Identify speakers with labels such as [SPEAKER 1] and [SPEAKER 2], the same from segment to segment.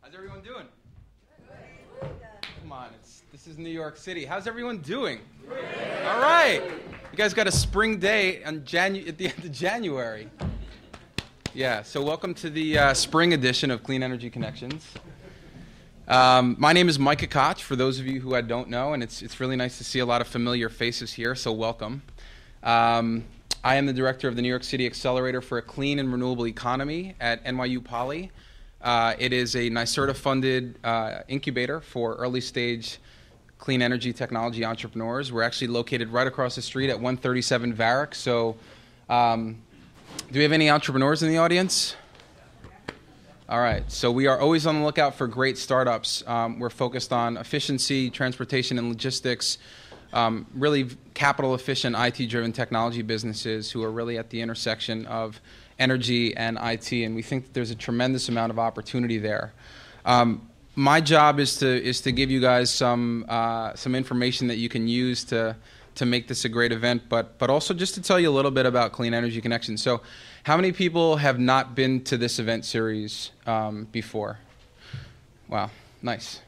[SPEAKER 1] How's everyone doing? Come on, this is New York City. How's everyone doing? All right. You guys got a spring day on at the end of January. Yeah, so welcome to the spring edition of Clean Energy Connections. My name is Micah Koch, for those of you who I don't know, and it's really nice to see a lot of familiar faces here, so welcome. I am the director of the New York City Accelerator for a Clean and Renewable Economy at NYU Poly. It is a NYSERDA-funded incubator for early-stage clean energy technology entrepreneurs. We're actually located right across the street at 137 Varick. So do we have any entrepreneurs in the audience? All right. So we are always on the lookout for great startups. We're focused on efficiency, transportation, and logistics, really capital-efficient, IT-driven technology businesses who are really at the intersection of energy and IT, and we think that there's a tremendous amount of opportunity there. My job is to give you guys some information that you can use to make this a great event, but also just to tell you a little bit about Clean Energy Connections. So, how many people have not been to this event series before? Wow, nice.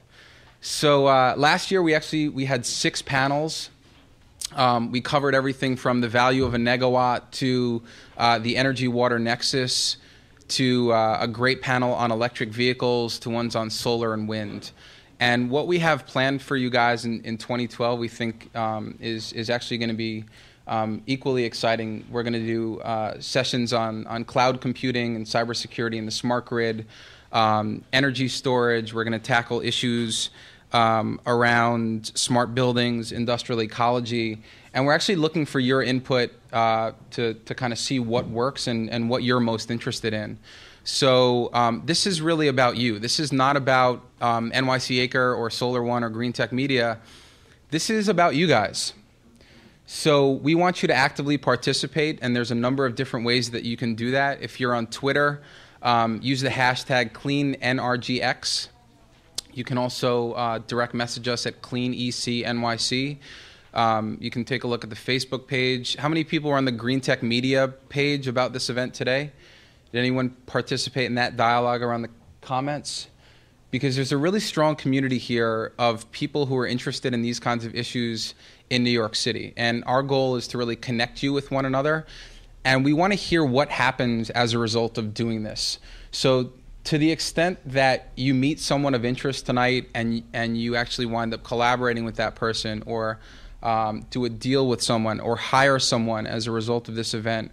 [SPEAKER 1] So last year we had 6 panels. We covered everything from the value of a negawatt to the energy-water nexus to a great panel on electric vehicles to ones on solar and wind. And what we have planned for you guys in 2012 we think is actually going to be equally exciting. We're going to do sessions on cloud computing and cybersecurity and the smart grid, energy storage. We're going to tackle issues around smart buildings, industrial ecology, and we're actually looking for your input to kind of see what works and what you're most interested in. So this is really about you. This is not about NYC Acre or Solar One or Green Tech Media. This is about you guys. So we want you to actively participate, and there's a number of different ways that you can do that. If you're on Twitter, use the hashtag CleanNRGX. You can also direct message us at CleanECNYC. You can take a look at the Facebook page. How many people are on the Green Tech Media page about this event today? Did anyone participate in that dialogue around the comments? Because there's a really strong community here of people who are interested in these kinds of issues in New York City. And our goal is to really connect you with one another. And we want to hear what happens as a result of doing this. So to the extent that you meet someone of interest tonight and you actually wind up collaborating with that person or do a deal with someone or hire someone as a result of this event,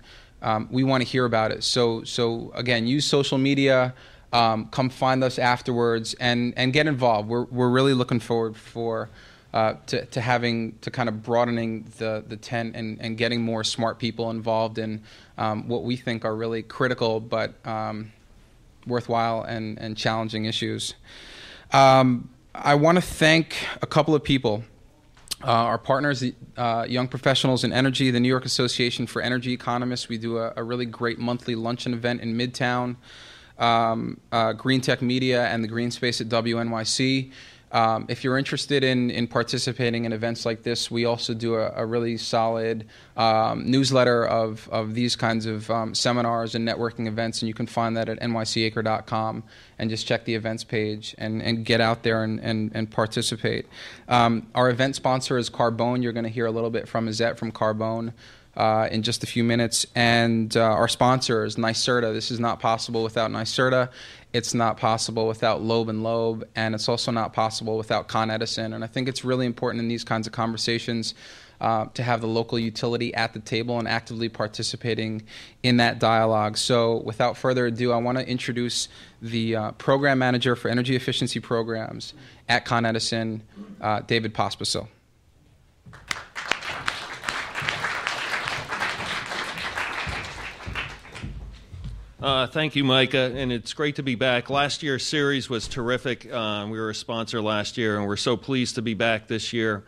[SPEAKER 1] we want to hear about it. So again, use social media, come find us afterwards and get involved. We're really looking forward to kind of broadening the tent and getting more smart people involved in what we think are really critical but worthwhile and challenging issues. I want to thank a couple of people. Our partners, Young Professionals in Energy, the New York Association for Energy Economists. We do a really great monthly luncheon event in Midtown. Green Tech Media and the Green Space at WNYC. If you're interested in participating in events like this, we also do a really solid newsletter of these kinds of seminars and networking events, and you can find that at nycacre.com and just check the events page and get out there and participate. Our event sponsor is Carbone. You're going to hear a little bit from Izette from Carbone in just a few minutes. And our sponsor is NYSERDA. This is not possible without NYSERDA. It's not possible without Loeb and Loeb, and it's also not possible without Con Edison. And I think it's really important in these kinds of conversations to have the local utility at the table and actively participating in that dialogue. So without further ado, I want to introduce the program manager for energy efficiency programs at Con Edison, David Pospisil.
[SPEAKER 2] Thank you, Micah, and it's great to be back. Last year's series was terrific. We were a sponsor last year, and we're so pleased to be back this year.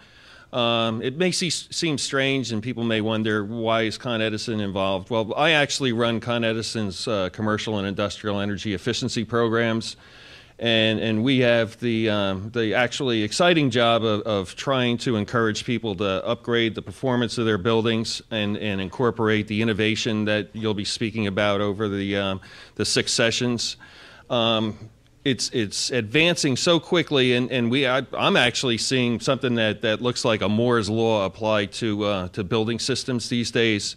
[SPEAKER 2] It may seem strange, and people may wonder, why is Con Edison involved? Well, I actually run Con Edison's commercial and industrial energy efficiency programs, and we have the actually exciting job of trying to encourage people to upgrade the performance of their buildings and incorporate the innovation that you'll be speaking about over the 6 sessions. it's advancing so quickly, and I'm actually seeing something that looks like a Moore's law applied to building systems these days.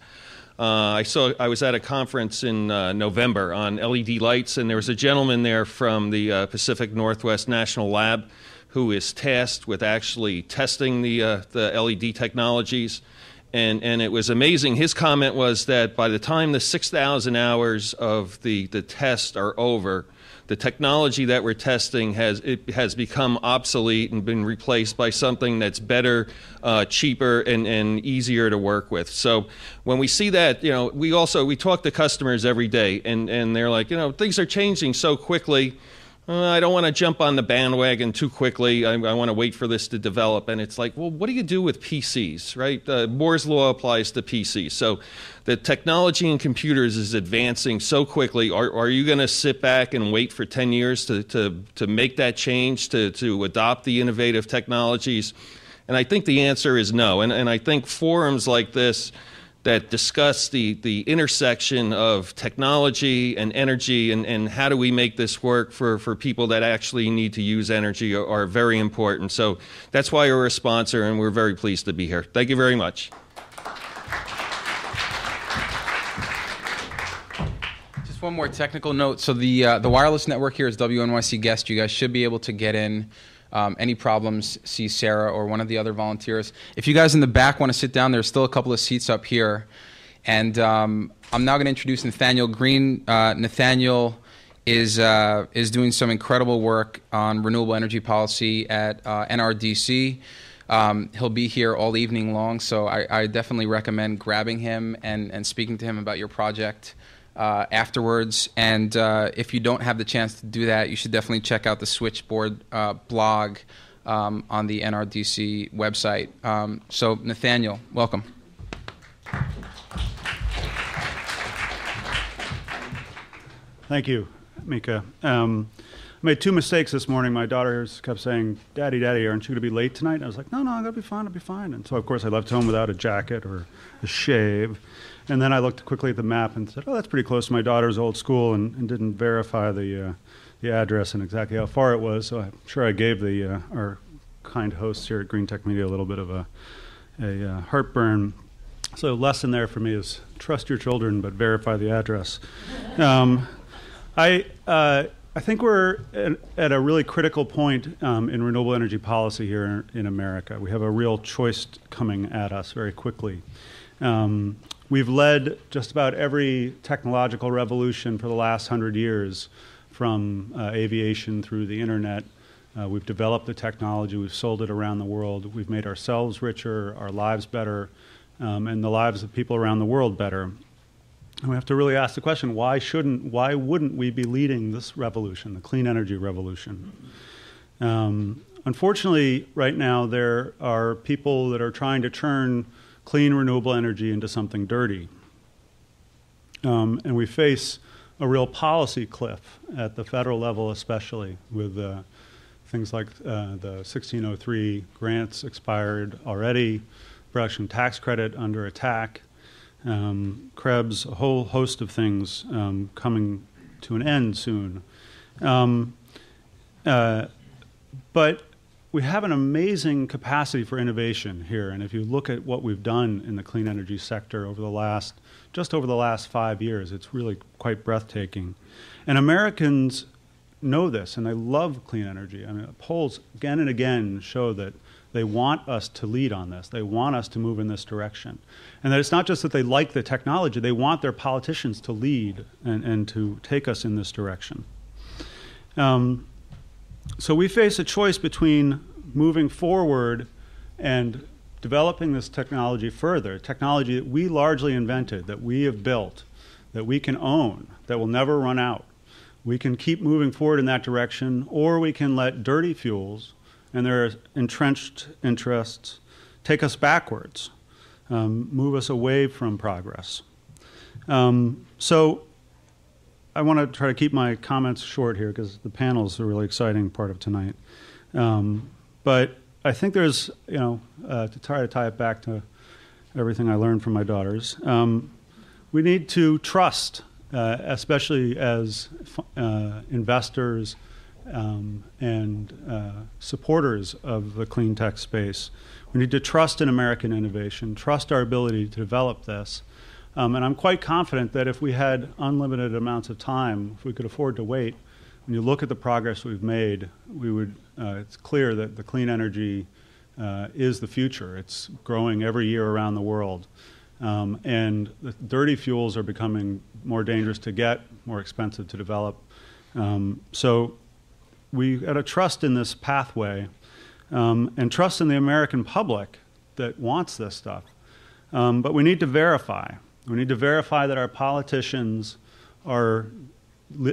[SPEAKER 2] I was at a conference in November on LED lights, and there was a gentleman there from the Pacific Northwest National Lab who is tasked with actually testing the LED technologies. And it was amazing. His comment was that by the time the 6,000 hours of the test are over, the technology that we're testing has become obsolete and been replaced by something that's better, cheaper, and easier to work with. So when we see that, we talk to customers every day, and they're like, things are changing so quickly. I don't want to jump on the bandwagon too quickly. I want to wait for this to develop. And it's like, well, what do you do with PCs, right? Moore's law applies to PCs. So the technology in computers is advancing so quickly. Are you going to sit back and wait for 10 years to make that change, to adopt the innovative technologies? And I think the answer is no. And I think forums like this that discuss the intersection of technology and energy and how do we make this work for people that actually need to use energy are very important. So that's why we're a sponsor, and we're very pleased to be here. Thank you very much.
[SPEAKER 1] Just one more technical note. So the wireless network here is WNYC guest. You guys should be able to get in. Any problems, see Sarah or one of the other volunteers. If you guys in the back want to sit down, there's still a couple of seats up here. And I'm now going to introduce Nathaniel Greene. Nathaniel is doing some incredible work on renewable energy policy at NRDC. He'll be here all evening long, so I definitely recommend grabbing him and speaking to him about your project afterwards. And if you don't have the chance to do that, you should definitely check out the Switchboard blog on the NRDC website. So Nathaniel, welcome.
[SPEAKER 3] Thank you, Mika. I made two mistakes this morning. My daughters kept saying, Daddy, Daddy, aren't you going to be late tonight? And I was like, no, I'm going to be fine, I'll be fine. And so, of course, I left home without a jacket or a shave. And then I looked quickly at the map and said, oh, that's pretty close to my daughter's old school, and didn't verify the address and exactly how far it was. So I'm sure I gave our kind hosts here at Green Tech Media a little bit of a heartburn. So lesson there for me is trust your children, but verify the address. I think we're at a really critical point in renewable energy policy here in America. We have a real choice coming at us very quickly. We've led just about every technological revolution for the last 100 years, from aviation through the internet. We've developed the technology, we've sold it around the world, we've made ourselves richer, our lives better, and the lives of people around the world better. And we have to really ask the question, why wouldn't we be leading this revolution, the clean energy revolution? Unfortunately, right now, there are people that are trying to turn clean renewable energy into something dirty. And we face a real policy cliff at the federal level, especially with things like the 1603 grants expired already, production tax credit under attack, Krebs, a whole host of things coming to an end soon. But we have an amazing capacity for innovation here, and if you look at what we've done in the clean energy sector just over the last 5 years, it's really quite breathtaking. And Americans know this, and they love clean energy. I mean, polls again and again show that they want us to lead on this. They want us to move in this direction. And that it's not just that they like the technology, they want their politicians to lead and to take us in this direction. So we face a choice between moving forward and developing this technology further, technology that we largely invented, that we have built, that we can own, that will never run out. We can keep moving forward in that direction, or we can let dirty fuels and their entrenched interests take us backwards, move us away from progress. So I want to try to keep my comments short here because the panel is a really exciting part of tonight. But I think there's, to try to tie it back to everything I learned from my daughters, we need to trust, especially as investors and supporters of the clean tech space. We need to trust in American innovation, trust our ability to develop this. And I'm quite confident that if we had unlimited amounts of time, if we could afford to wait, when you look at the progress we've made, we would, it's clear that the clean energy is the future. It's growing every year around the world. And the dirty fuels are becoming more dangerous to get, more expensive to develop. So we got to trust in this pathway and trust in the American public that wants this stuff. But we need to verify. We need to verify that our politicians are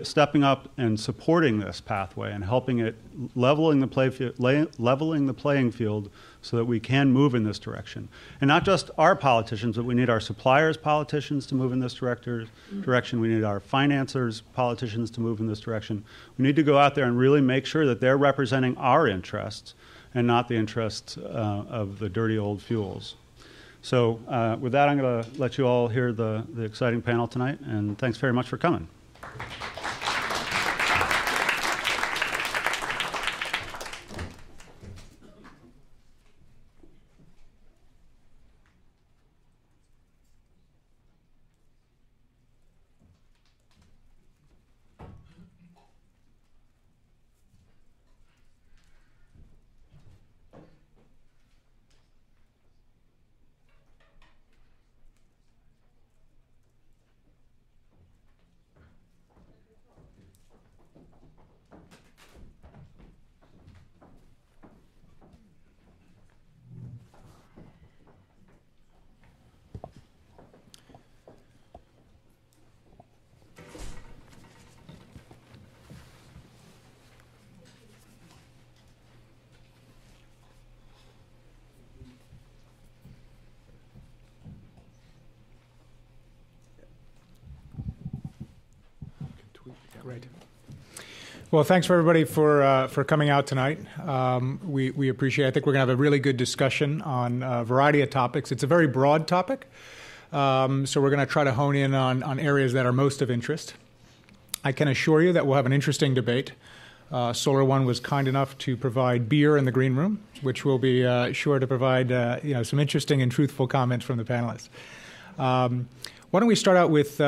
[SPEAKER 3] stepping up and supporting this pathway and helping it, leveling the playing field so that we can move in this direction. And not just our politicians, but we need our suppliers' politicians to move in this direction. We need our financiers' politicians to move in this direction. We need to go out there and really make sure that they're representing our interests and not the interests of the dirty old fuels. So with that, I'm going to let you all hear the exciting panel tonight, and thanks very much for coming.
[SPEAKER 4] Great. Well, thanks for everybody for coming out tonight. We appreciate it. I think we're going to have a really good discussion on a variety of topics. It's a very broad topic, so we're going to try to hone in on areas that are most of interest. I can assure you that we'll have an interesting debate. Solar One was kind enough to provide beer in the green room, which will be sure to provide some interesting and truthful comments from the panelists. Why don't we start out with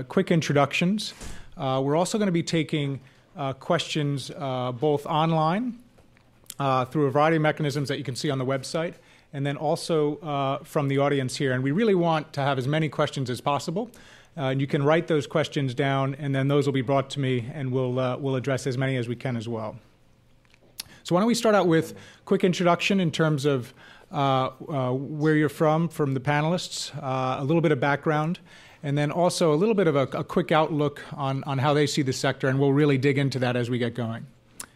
[SPEAKER 4] quick introductions. We're also going to be taking questions both online through a variety of mechanisms that you can see on the website, and then also from the audience here. And we really want to have as many questions as possible. You can write those questions down, and then those will be brought to me, and we'll address as many as we can as well. So why don't we start out with quick introduction in terms of where you're from the panelists, a little bit of background, and then also a little bit of a quick outlook on how they see the sector, and we'll really dig into that as we get going.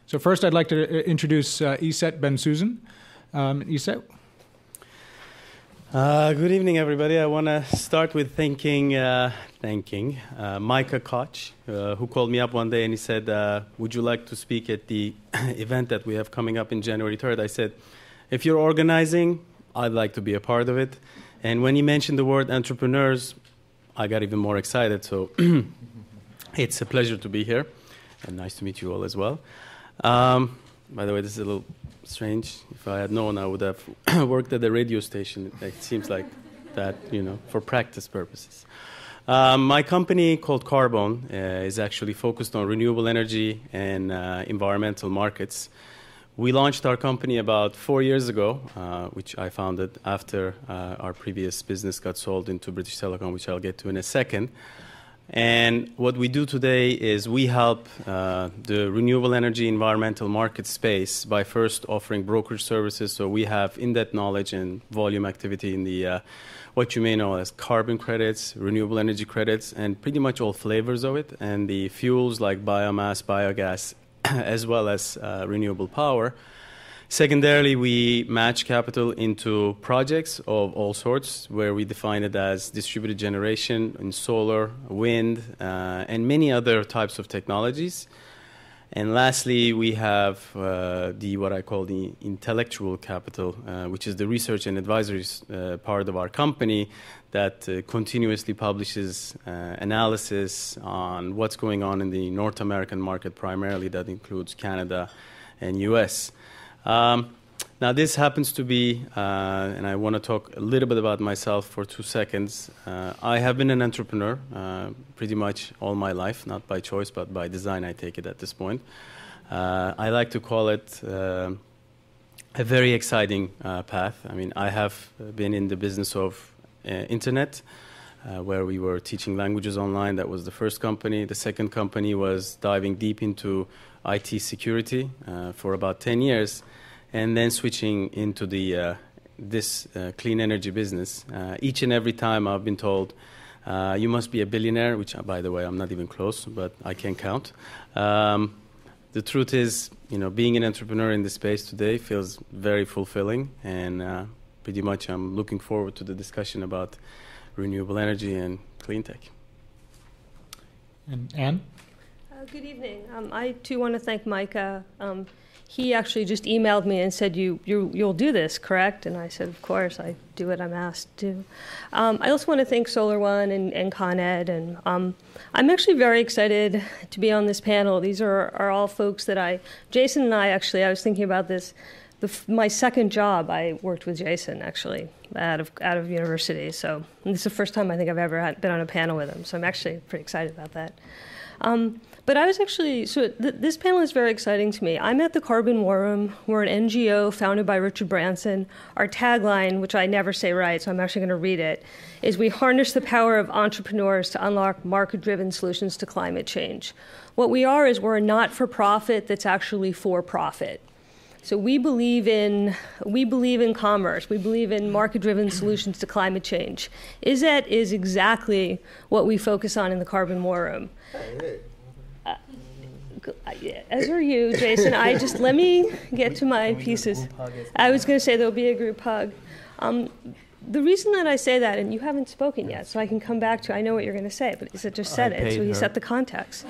[SPEAKER 4] So first, I'd like to introduce Iset Ben-Susan. Iset?
[SPEAKER 5] Good evening, everybody. I want to start with thanking Micah Koch, who called me up one day and he said, would you like to speak at the event that we have coming up in January 3rd? I said, if you're organizing, I'd like to be a part of it. And when he mentioned the word entrepreneurs, I got even more excited. So it's a pleasure to be here, and nice to meet you all as well. By the way, this is a little strange. If I had known, I would have worked at a radio station. It seems like that, for practice purposes. My company called Carbon is actually focused on renewable energy and environmental markets. We launched our company about 4 years ago, which I founded after our previous business got sold into British Telecom, which I'll get to in a second. And what we do today is we help the renewable energy environmental market space by first offering brokerage services. So we have in-depth knowledge and volume activity in the what you may know as carbon credits, renewable energy credits, and pretty much all flavors of it, and the fuels like biomass, biogas, as well as renewable power. Secondarily, we match capital into projects of all sorts, where we define it as distributed generation in solar, wind, and many other types of technologies. And lastly, we have what I call the intellectual capital, which is the research and advisory part of our company that continuously publishes analysis on what's going on in the North American market primarily. That includes Canada and US. Now, this happens to be, and I want to talk a little bit about myself for 2 seconds. I have been an entrepreneur pretty much all my life, not by choice, but by design, I take it at this point. I like to call it a very exciting path. I mean, I have been in the business of internet, where we were teaching languages online. That was the first company. The second company was diving deep into IT security for about 10 years. And then switching into this clean energy business. Each and every time I've been told, you must be a billionaire, which, by the way, I'm not even close, but I can count. The truth is, being an entrepreneur in this space today feels very fulfilling, and pretty much I'm looking forward to the discussion about renewable energy and clean tech.
[SPEAKER 4] And Anne?
[SPEAKER 6] Good evening. I, too, want to thank Micah. He actually just emailed me and said, you'll do this, correct? And I said, of course, I do what I'm asked to. I also want to thank SolarOne and Con Ed. And I'm actually very excited to be on this panel. These are all folks that Jason and I was thinking about this. My second job, I worked with Jason, actually, out of university. So this is the first time I think I've ever been on a panel with him. So I'm actually pretty excited about that. But I was actually, this panel is very exciting to me. I'm at the Carbon War Room. We're an NGO founded by Richard Branson. Our tagline, which I never say right, so I'm actually going to read it, is we harness the power of entrepreneurs to unlock market-driven solutions to climate change. What we are is we're a not-for-profit that's actually for-profit. So we believe in commerce. We believe in market-driven solutions to climate change. Is exactly what we focus on in the Carbon War Room. As are you, Jason. Let me get to my pieces. I was going to say there'll be a group hug. The reason that I say that, and you haven't spoken yet, so I can come back to, I know what you're going to say, but he just said it, so he set the context.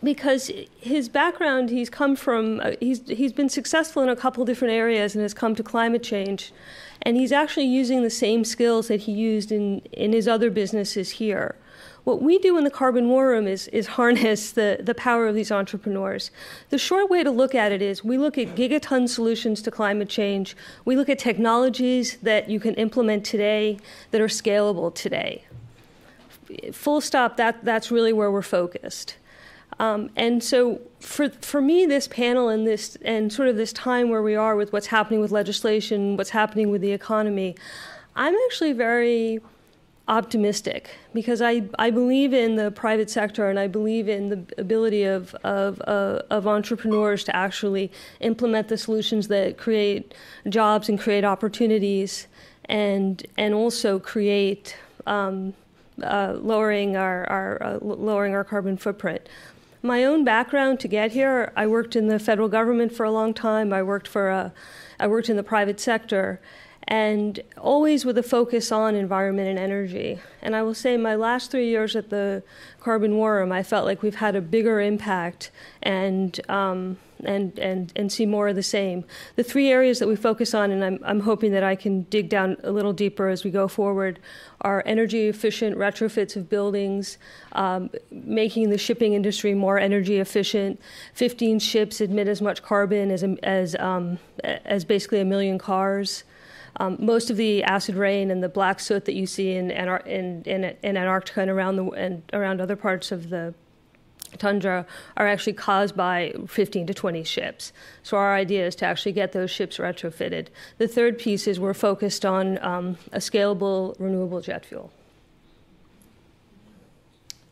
[SPEAKER 6] Because his background, he's been successful in a couple different areas and has come to climate change, and he's actually using the same skills that he used in his other businesses here. What we do in the Carbon War Room is harness the power of these entrepreneurs. The short way to look at it is we look at gigaton solutions to climate change. We look at technologies that you can implement today that are scalable today. Full stop, that's really where we're focused. And so for me, this panel and sort of this time where we are with what's happening with legislation, what's happening with the economy, I'm actually very optimistic because I believe in the private sector and I believe in the ability of entrepreneurs to actually implement the solutions that create jobs and create opportunities and also create lowering our carbon footprint. My own background to get here, I worked in the federal government for a long time. I worked in the private sector, and always with a focus on environment and energy. And I will say my last 3 years at the Carbon War Room, I felt like we've had a bigger impact and see more of the same. The three areas that we focus on, and I'm hoping that I can dig down a little deeper as we go forward, are energy efficient retrofits of buildings, making the shipping industry more energy efficient. 15 ships emit as much carbon as basically 1 million cars. Most of the acid rain and the black soot that you see in Antarctica and around other parts of the tundra are actually caused by 15 to 20 ships. So our idea is to actually get those ships retrofitted. The third piece is we're focused on a scalable renewable jet fuel.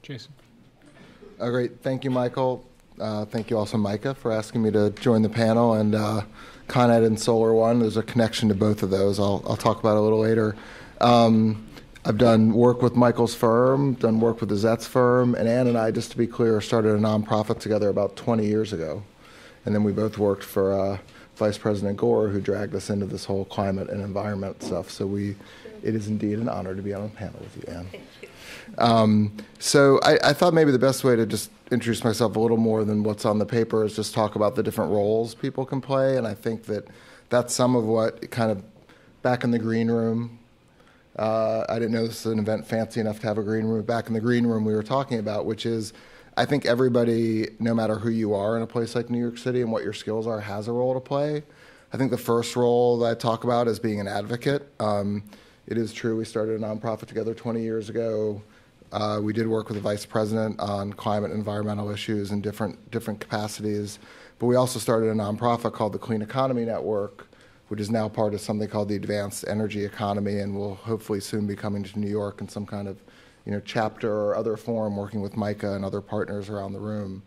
[SPEAKER 4] Jason.
[SPEAKER 7] Great. Thank you, Michael. Thank you also, Micah, for asking me to join the panel. And Con Ed and SolarOne, there's a connection to both of those. I'll talk about it a little later. I've done work with Michael's firm, done work with Azet's firm, and Ann and I, just to be clear, started a nonprofit together about 20 years ago. And then we both worked for Vice President Gore, who dragged us into this whole climate and environment stuff. So it is indeed an honor to be on a panel with you, Anne.
[SPEAKER 6] Thank you.
[SPEAKER 7] So I thought maybe the best way to just introduce myself a little more than what's on the paper is just talk about the different roles people can play. And I think that that's some of what kind of back in the green room, I didn't know this is an event fancy enough to have a green room. Back in the green room we were talking about, which is I think everybody, no matter who you are in a place like New York City and what your skills are, has a role to play. I think the first role that I talk about is being an advocate. It is true we started a nonprofit together 20 years ago. We did work with the vice president on climate and environmental issues in different capacities. But we also started a nonprofit called the Clean Economy Network, which is now part of something called the Advanced Energy Economy, and will hopefully soon be coming to New York in some kind of chapter or other form, working with Micah and other partners around the room.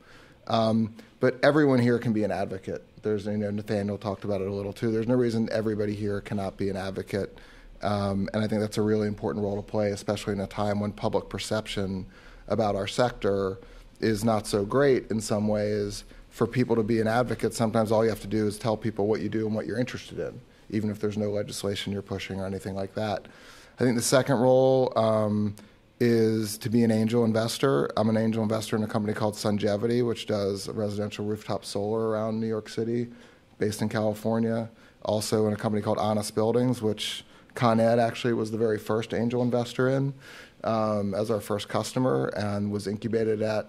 [SPEAKER 7] But everyone here can be an advocate. There's, Nathaniel talked about it a little too. There's no reason everybody here cannot be an advocate. And I think that's a really important role to play, especially in a time when public perception about our sector is not so great in some ways. For people to be an advocate, sometimes all you have to do is tell people what you do and what you're interested in, even if there's no legislation you're pushing or anything like that. I think the second role is to be an angel investor. I'm an angel investor in a company called Sungevity, which does residential rooftop solar around New York City, based in California. Also in a company called Honest Buildings, which Con Ed actually was the very first angel investor in as our first customer, and was incubated at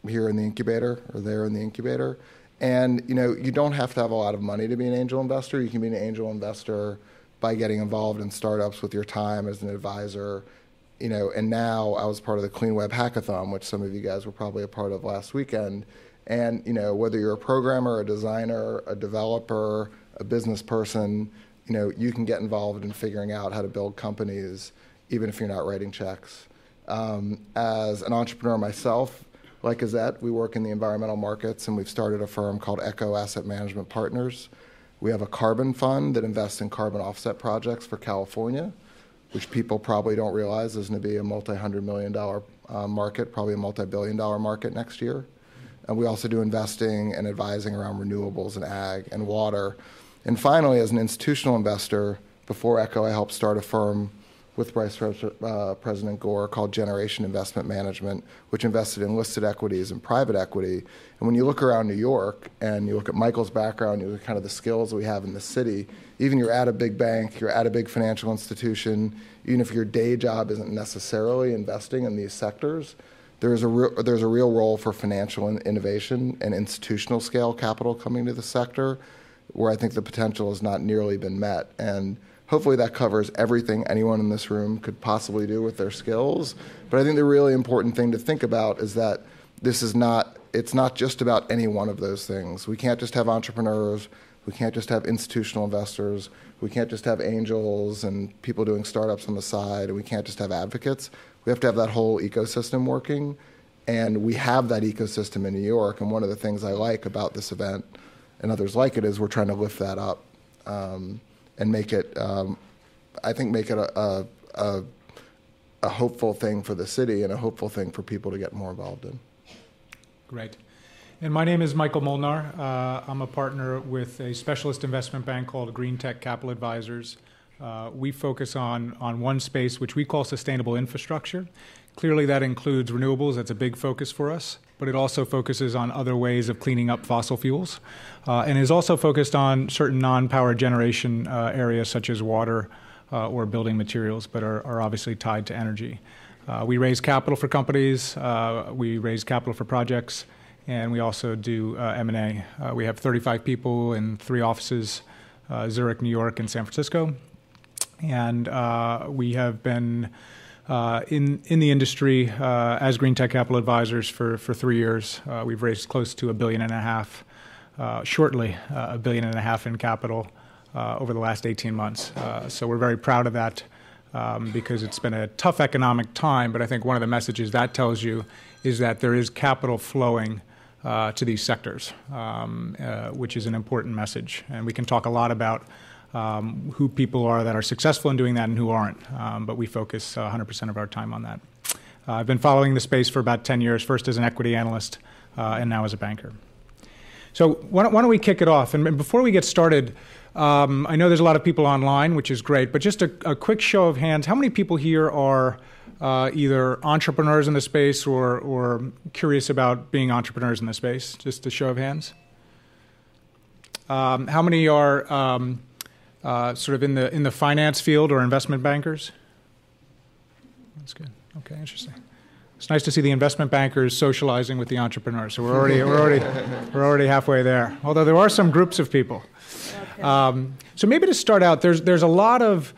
[SPEAKER 7] here in the incubator, or there in the incubator. And you don't have to have a lot of money to be an angel investor. You can be an angel investor by getting involved in startups with your time as an advisor. And now I was part of the Clean Web Hackathon, which some of you guys were probably a part of last weekend. And whether you're a programmer, a designer, a developer, a business person, you can get involved in figuring out how to build companies, even if you're not writing checks. As an entrepreneur myself, like Azette, we work in the environmental markets, and we've started a firm called Echo Asset Management Partners. We have a carbon fund that invests in carbon offset projects for California, which people probably don't realize is going to be a multi-$100 million market, probably a multi-billion-dollar market next year. And we also do investing and advising around renewables and ag and water. And finally, as an institutional investor, before Echo, I helped start a firm with Vice President Gore called Generation Investment Management, which invested in listed equities and private equity. And when you look around New York and you look at Michael's background, you look at kind of the skills we have in the city, even you're at a big bank, you're at a big financial institution, even if your day job isn't necessarily investing in these sectors, there's a real role for financial innovation and institutional scale capital coming to the sector, where I think the potential has not nearly been met. And hopefully that covers everything anyone in this room could possibly do with their skills. But I think the really important thing to think about is that it's not just about any one of those things. We can't just have entrepreneurs. We can't just have institutional investors. We can't just have angels and people doing startups on the side. And we can't just have advocates. We have to have that whole ecosystem working. And we have that ecosystem in New York. And one of the things I like about this event, and others like it, is we're trying to lift that up. And make it, I think, make it a hopeful thing for the city and a hopeful thing for people to get more involved in.
[SPEAKER 4] Great. And my name is Michael Molnar. I'm a partner with a specialist investment bank called cleantech Capital Advisors. We focus on one space which we call sustainable infrastructure. Clearly that includes renewables. That's a big focus for us. But it also focuses on other ways of cleaning up fossil fuels, and is also focused on certain non-power generation areas such as water or building materials, but are obviously tied to energy. We raise capital for companies, we raise capital for projects, and we also do M&A. We have 35 people in 3 offices, Zurich, New York, and San Francisco. And we have been in the industry as cleantech Capital Advisors for 3 years. We've raised close to $1.5 billion, shortly $1.5 billion in capital over the last 18 months. So we're very proud of that because it's been a tough economic time, but I think one of the messages that tells you is that there is capital flowing to these sectors, which is an important message. And we can talk a lot about who people are that are successful in doing that and who aren't, but we focus 100% of our time on that. I've been following the space for about 10 years, first as an equity analyst and now as a banker. So why don't we kick it off? And before we get started, I know there's a lot of people online, which is great, but just a quick show of hands. How many people here are either entrepreneurs in the space or curious about being entrepreneurs in the space? Just a show of hands. How many are sort of in the finance field or investment bankers? That's good. Okay, interesting. It's nice to see the investment bankers socializing with the entrepreneurs. So we're already halfway there. Although there are some groups of people. Okay. So maybe to start out, there's a lot of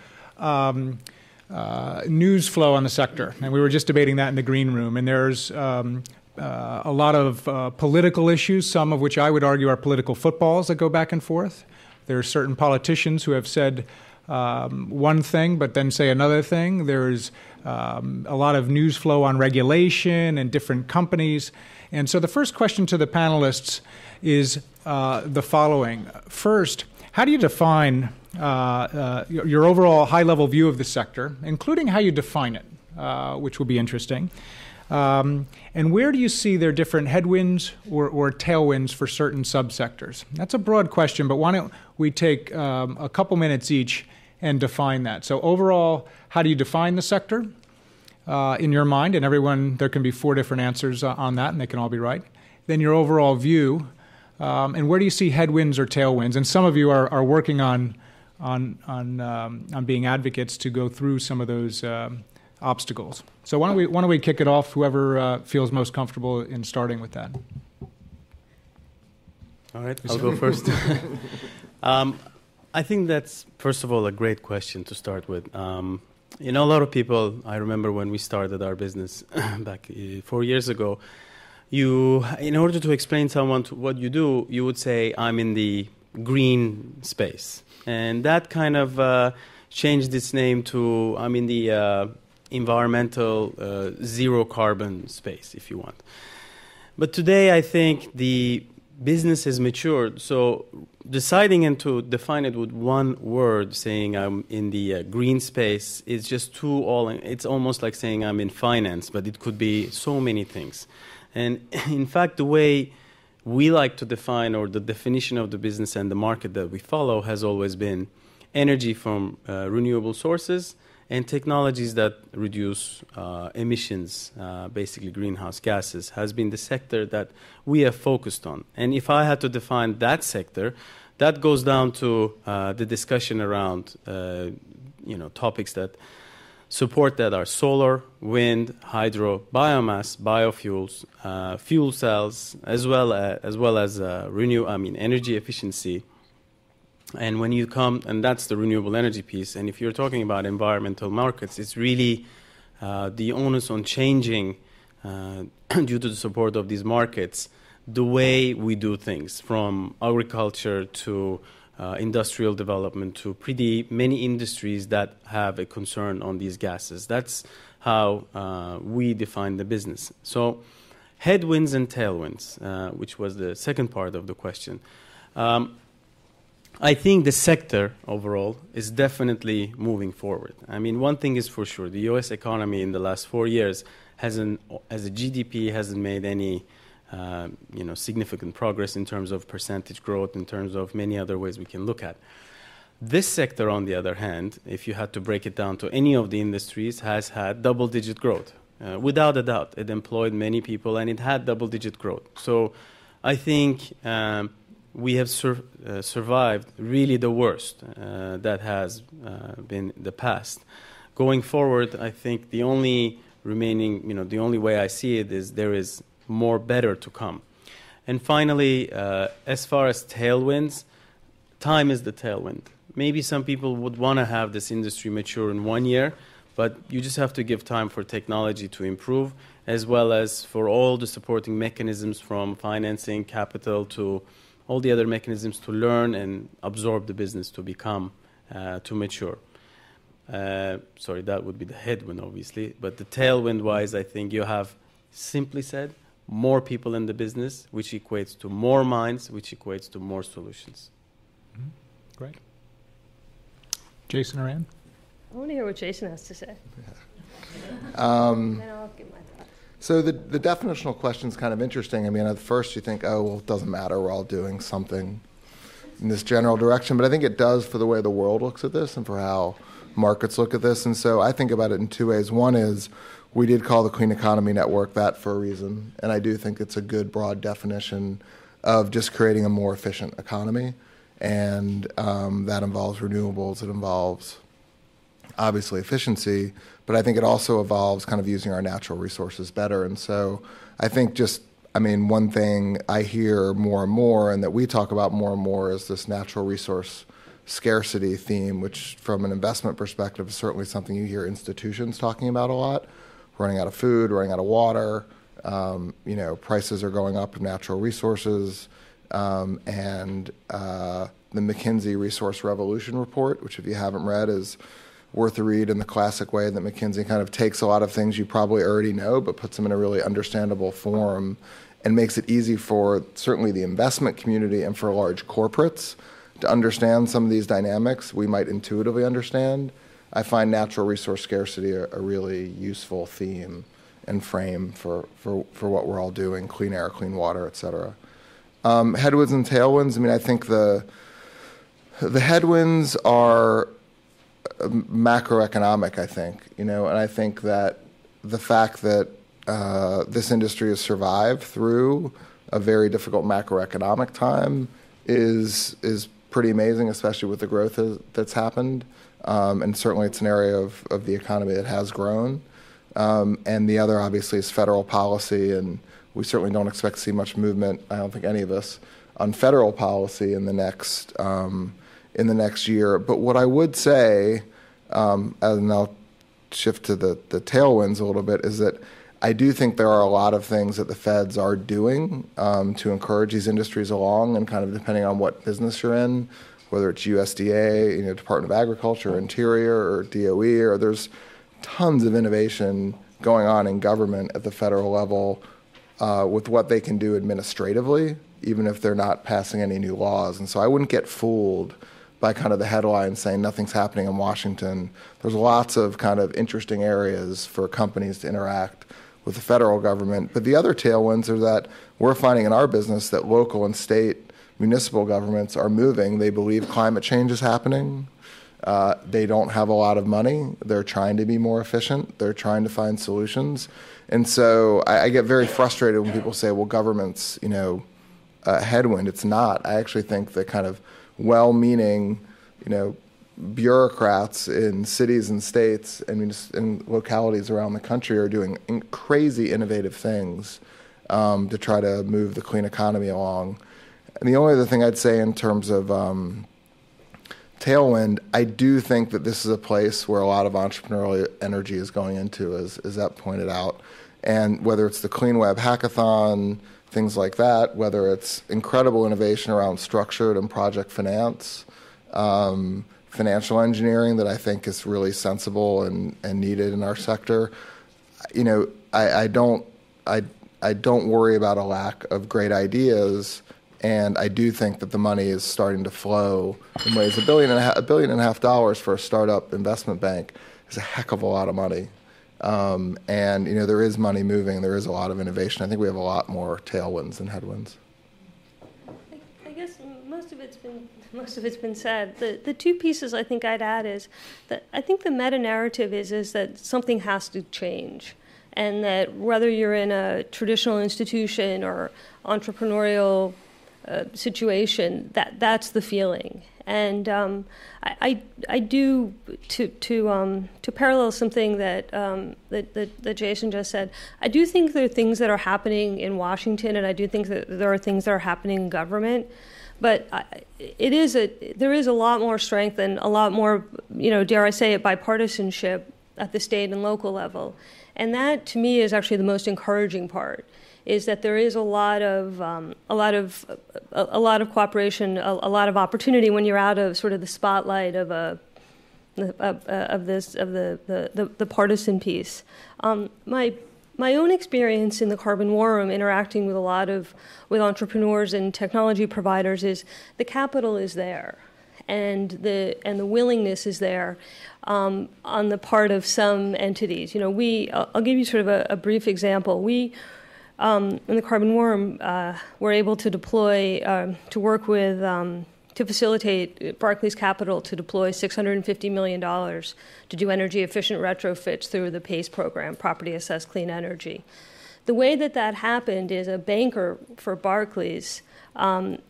[SPEAKER 4] news flow on the sector, and we were just debating that in the green room. And there's a lot of political issues, some of which I would argue are political footballs that go back and forth. There are certain politicians who have said one thing but then say another thing. There's a lot of news flow on regulation and different companies. And so the first question to the panelists is the following. First, how do you define your overall high-level view of the sector, including how you define it, which will be interesting? And where do you see there different headwinds or tailwinds for certain subsectors? That's a broad question, but why don't we take a couple minutes each and define that? So overall, how do you define the sector in your mind? And everyone, there can be 4 different answers on that, and they can all be right. Then your overall view, and where do you see headwinds or tailwinds? And some of you are working on being advocates to go through some of those obstacles. So why don't we kick it off? Whoever feels most comfortable in starting with that.
[SPEAKER 5] All right, I'll go first. I think that's, first of all, a great question to start with. A lot of people, I remember when we started our business back 4 years ago, in order to explain someone what you do, you would say, I'm in the green space. And that kind of changed its name to, I'm in the environmental zero carbon space, if you want. But today, I think the business has matured, so deciding and to define it with one word, saying I'm in the green space, is just it's almost like saying I'm in finance, but it could be so many things. And in fact, the way we like to define, or the definition of the business and the market that we follow, has always been energy from renewable sources and technologies that reduce emissions, basically greenhouse gases, has been the sector that we have focused on. And if I had to define that sector, that goes down to the discussion around topics that support that are solar, wind, hydro, biomass, biofuels, fuel cells, as well as energy efficiency. And when you come, and that's the renewable energy piece, and if you're talking about environmental markets, it's really the onus on changing, due to the support of these markets, the way we do things, from agriculture to industrial development to pretty many industries that have a concern on these gases. That's how we define the business. So headwinds and tailwinds, which was the second part of the question. I think the sector overall is definitely moving forward. I mean, one thing is for sure, the U.S. economy in the last 4 years as a GDP hasn't made any significant progress in terms of percentage growth, in terms of many other ways we can look at. This sector, on the other hand, if you had to break it down to any of the industries, has had double-digit growth. Without a doubt, it employed many people and it had double-digit growth. So I think we have survived really the worst that has been the past. Going forward, I think the only remaining, the only way I see it is there is more better to come. And finally, as far as tailwinds, time is the tailwind. Maybe some people would want to have this industry mature in 1 year, but you just have to give time for technology to improve, as well as for all the supporting mechanisms from financing, capital, to all the other mechanisms to learn and absorb the business to become, to mature. Sorry, that would be the headwind, obviously. But the tailwind-wise, I think you have, simply said, more people in the business, which equates to more minds, which equates to more solutions.
[SPEAKER 4] Mm-hmm. Great. Jason or Ann?
[SPEAKER 6] I want to hear what Jason has to say.
[SPEAKER 7] Then
[SPEAKER 6] I'll give my thoughts.
[SPEAKER 7] So the definitional question is kind of interesting. I mean, at first you think, oh, well, it doesn't matter. We're all doing something in this general direction. But I think it does for the way the world looks at this and for how markets look at this. And so I think about it in two ways. One is we did call the Clean Economy Network that for a reason. And I do think it's a good broad definition of just creating a more efficient economy. And that involves renewables. It involves, obviously, efficiency. But I think it also involves kind of using our natural resources better. And so I think one thing I hear more and more and that we talk about more and more is this natural resource scarcity theme, which from an investment perspective is certainly something you hear institutions talking about a lot. Running out of food, running out of water, prices are going up of natural resources, and the McKinsey Resource Revolution report, which if you haven't read is worth a read in the classic way that McKinsey kind of takes a lot of things you probably already know but puts them in a really understandable form and makes it easy for certainly the investment community and for large corporates to understand some of these dynamics we might intuitively understand. I find natural resource scarcity a really useful theme and frame for what we're all doing, clean air, clean water, et cetera. Headwinds and tailwinds, I think the headwinds are macroeconomic, I think, and I think that the fact that this industry has survived through a very difficult macroeconomic time is pretty amazing, especially with the growth that's happened. And certainly it's an area of the economy that has grown. And the other, obviously, is federal policy, and we certainly don't expect to see much movement, I don't think any of us, on federal policy in the next year. But what I would say, and I'll shift to the tailwinds a little bit, is that I do think there are a lot of things that the feds are doing to encourage these industries along, and kind of depending on what business you're in, whether it's USDA, Department of Agriculture, Interior, or DOE, or there's tons of innovation going on in government at the federal level with what they can do administratively, even if they're not passing any new laws. And so I wouldn't get fooled by kind of the headline saying nothing's happening in Washington. There's lots of kind of interesting areas for companies to interact with the federal government. But the other tailwinds are that we're finding in our business that local and state municipal governments are moving. They believe climate change is happening. They don't have a lot of money. They're trying to be more efficient. They're trying to find solutions. And so I get very frustrated when people say, well, government's, a headwind. It's not. I actually think that kind of well-meaning, bureaucrats in cities and states and localities around the country are doing crazy innovative things to try to move the clean economy along. And the only other thing I'd say in terms of tailwind, I do think that this is a place where a lot of entrepreneurial energy is going into, as Ep pointed out. And whether it's the Clean Web Hackathon, things like that, whether it's incredible innovation around structured and project finance, financial engineering that I think is really sensible and needed in our sector. I don't worry about a lack of great ideas, and I do think that the money is starting to flow in ways. $1.5 billion for a startup investment bank is a heck of a lot of money. And there is money moving. There is a lot of innovation. I think we have a lot more tailwinds than headwinds.
[SPEAKER 6] I guess most of it's been said. The two pieces I think I'd add is that I think the meta narrative is that something has to change, and that whether you're in a traditional institution or entrepreneurial situation, that's the feeling. And I do to parallel something that Jason just said. I do think there are things that are happening in Washington, and I do think that there are things that are happening in government. But there is a lot more strength and a lot more, dare I say it, bipartisanship at the state and local level, and that to me is actually the most encouraging part. Is that there is a lot of cooperation, a lot of opportunity when you're out of sort of the spotlight of the partisan piece. My own experience in the Carbon War Room, interacting with entrepreneurs and technology providers, is the capital is there, and the willingness is there on the part of some entities. You know, I'll give you sort of a brief example. We in the Carbon Worm were able to deploy to work with to facilitate Barclays Capital to deploy $650 million to do energy efficient retrofits through the PACE program, Property Assessed Clean Energy. The way that happened is a banker for Barclays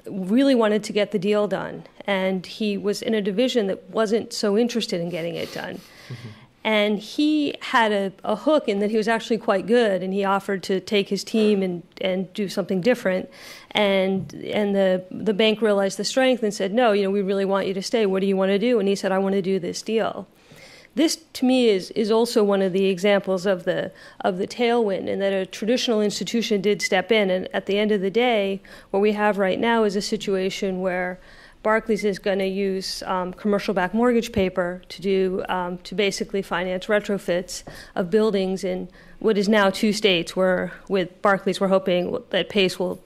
[SPEAKER 6] really wanted to get the deal done, and he was in a division that wasn't so interested in getting it done. Mm-hmm. And he had a hook in that he was actually quite good, and he offered to take his team and do something different. And the bank realized the strength and said, no, you know, we really want you to stay. What do you want to do? And he said, I want to do this deal. This, to me, is also one of the examples of the tailwind, in that a traditional institution did step in. And at the end of the day, what we have right now is a situation where Barclays is going to use commercial-backed mortgage paper to basically finance retrofits of buildings in what is now 2 states, where with Barclays we're hoping that PACE will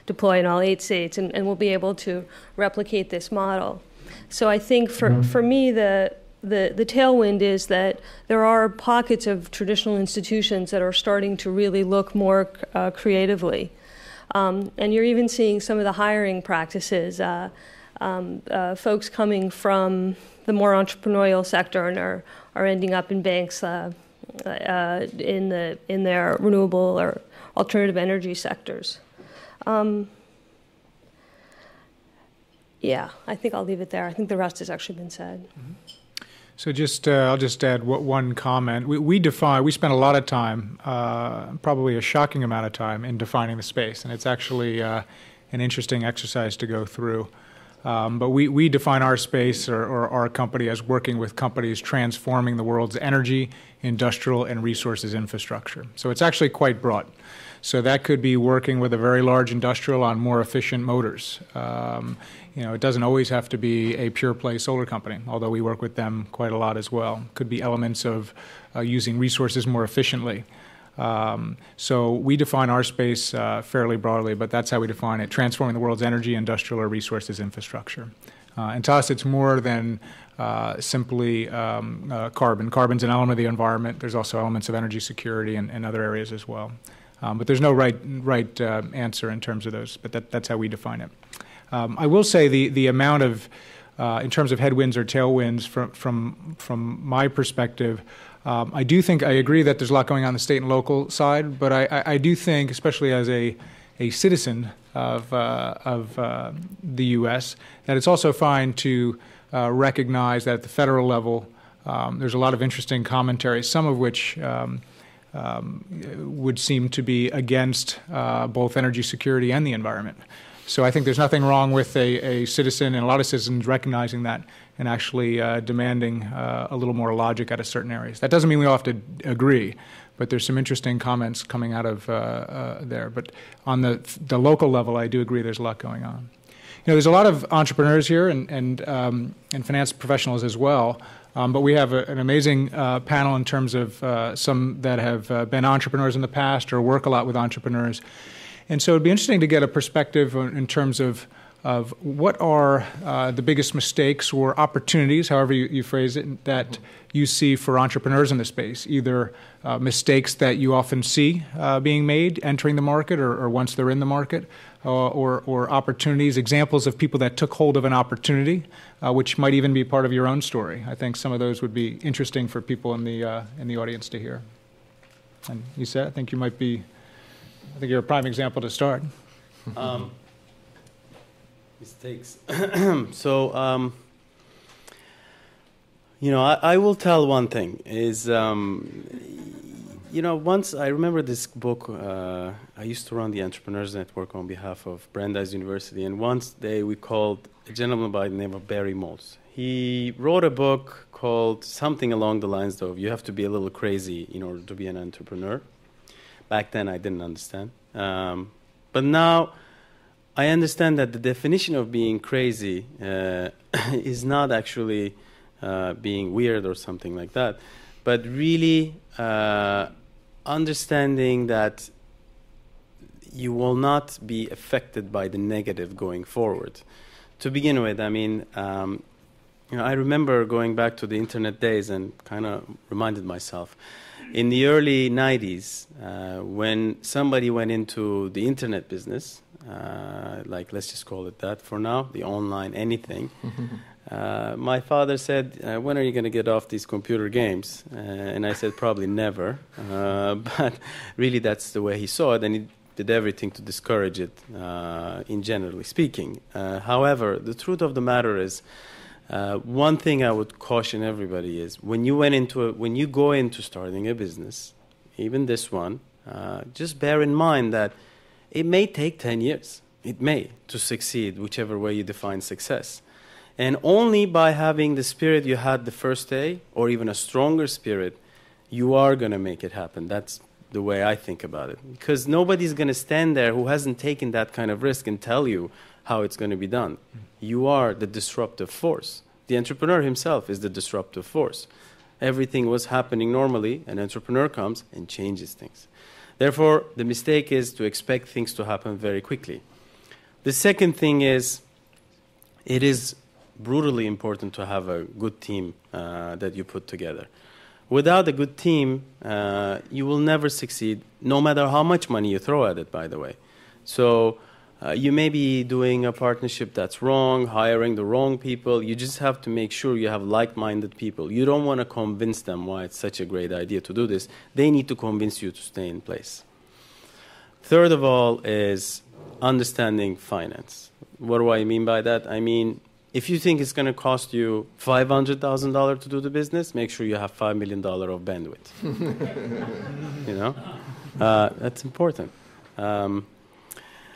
[SPEAKER 6] deploy in all 8 states, and we'll be able to replicate this model. So I think for me the tailwind is that there are pockets of traditional institutions that are starting to really look more creatively. And you're even seeing some of the hiring practices. Folks coming from the more entrepreneurial sector and are ending up in banks in their renewable or alternative energy sectors. Yeah, I think I'll leave it there. I think the rest has actually been said.
[SPEAKER 4] Mm-hmm. So I'll just add one comment. We spent a lot of time, probably a shocking amount of time, in defining the space, and it's actually an interesting exercise to go through. But we define our space or our company as working with companies transforming the world's energy, industrial, and resources infrastructure. So it's actually quite broad. So that could be working with a very large industrial on more efficient motors. You know, it doesn't always have to be a pure play solar company, although we work with them quite a lot as well. Could be elements of using resources more efficiently. So we define our space fairly broadly, but that's how we define it: transforming the world's energy, industrial, or resources infrastructure. And to us, it's more than simply carbon. Carbon's an element of the environment. There's also elements of energy security and other areas as well. But there's no right answer in terms of those, but that's how we define it. I will say the amount of, in terms of headwinds or tailwinds from my perspective, I do think I agree that there's a lot going on the state and local side, but I do think, especially as a citizen of the U.S., that it's also fine to recognize that at the federal level there's a lot of interesting commentary, some of which would seem to be against both energy security and the environment. So I think there's nothing wrong with a citizen, and a lot of citizens recognizing that and actually demanding a little more logic out of certain areas. That doesn't mean we all have to agree, but there's some interesting comments coming out of there. But on the local level, I do agree there's a lot going on. You know, there's a lot of entrepreneurs here and finance professionals as well. But we have an amazing panel in terms of some that have been entrepreneurs in the past or work a lot with entrepreneurs. And so it'd be interesting to get a perspective in terms of what are the biggest mistakes or opportunities, however you phrase it, that you see for entrepreneurs in the space, either mistakes that you often see being made entering the market or once they're in the market, or opportunities, examples of people that took hold of an opportunity, which might even be part of your own story. I think some of those would be interesting for people in the audience to hear. And you said, I think you might be, I think you're a prime example to start.
[SPEAKER 5] Mistakes. So, you know, I will tell one thing is, you know, once I remember this book, I used to run the Entrepreneurs Network on behalf of Brandeis University, and once we called a gentleman by the name of Barry Maltz. He wrote a book called something along the lines of, you have to be a little crazy in order to be an entrepreneur. Back then I didn't understand. But now I understand that the definition of being crazy is not actually being weird or something like that, but really understanding that you will not be affected by the negative going forward. To begin with, I mean, I remember going back to the internet days and kind of reminded myself. In the early 90s, when somebody went into the internet business, like let's just call it that for now, the online anything, my father said, when are you going to get off these computer games? And I said, probably never. But really that's the way he saw it, and he did everything to discourage it, in generally speaking. However, the truth of the matter is, one thing I would caution everybody is when you go into starting a business, even this one, just bear in mind that it may take 10 years. It may to succeed, whichever way you define success. And only by having the spirit you had the first day, or even a stronger spirit, you are going to make it happen. That's the way I think about it. Because nobody's going to stand there who hasn't taken that kind of risk and tell you how it's going to be done. You are the disruptive force. The entrepreneur himself is the disruptive force. Everything was happening normally, an entrepreneur comes and changes things. Therefore, the mistake is to expect things to happen very quickly. The second thing is, it is brutally important to have a good team that you put together. Without a good team, you will never succeed, no matter how much money you throw at it, by the way. So you may be doing a partnership that's wrong, hiring the wrong people. You just have to make sure you have like-minded people. You don't want to convince them why it's such a great idea to do this. They need to convince you to stay in place. Third of all is understanding finance. What do I mean by that? I mean, if you think it's going to cost you $500,000 to do the business, make sure you have $5 million of bandwidth. That's important.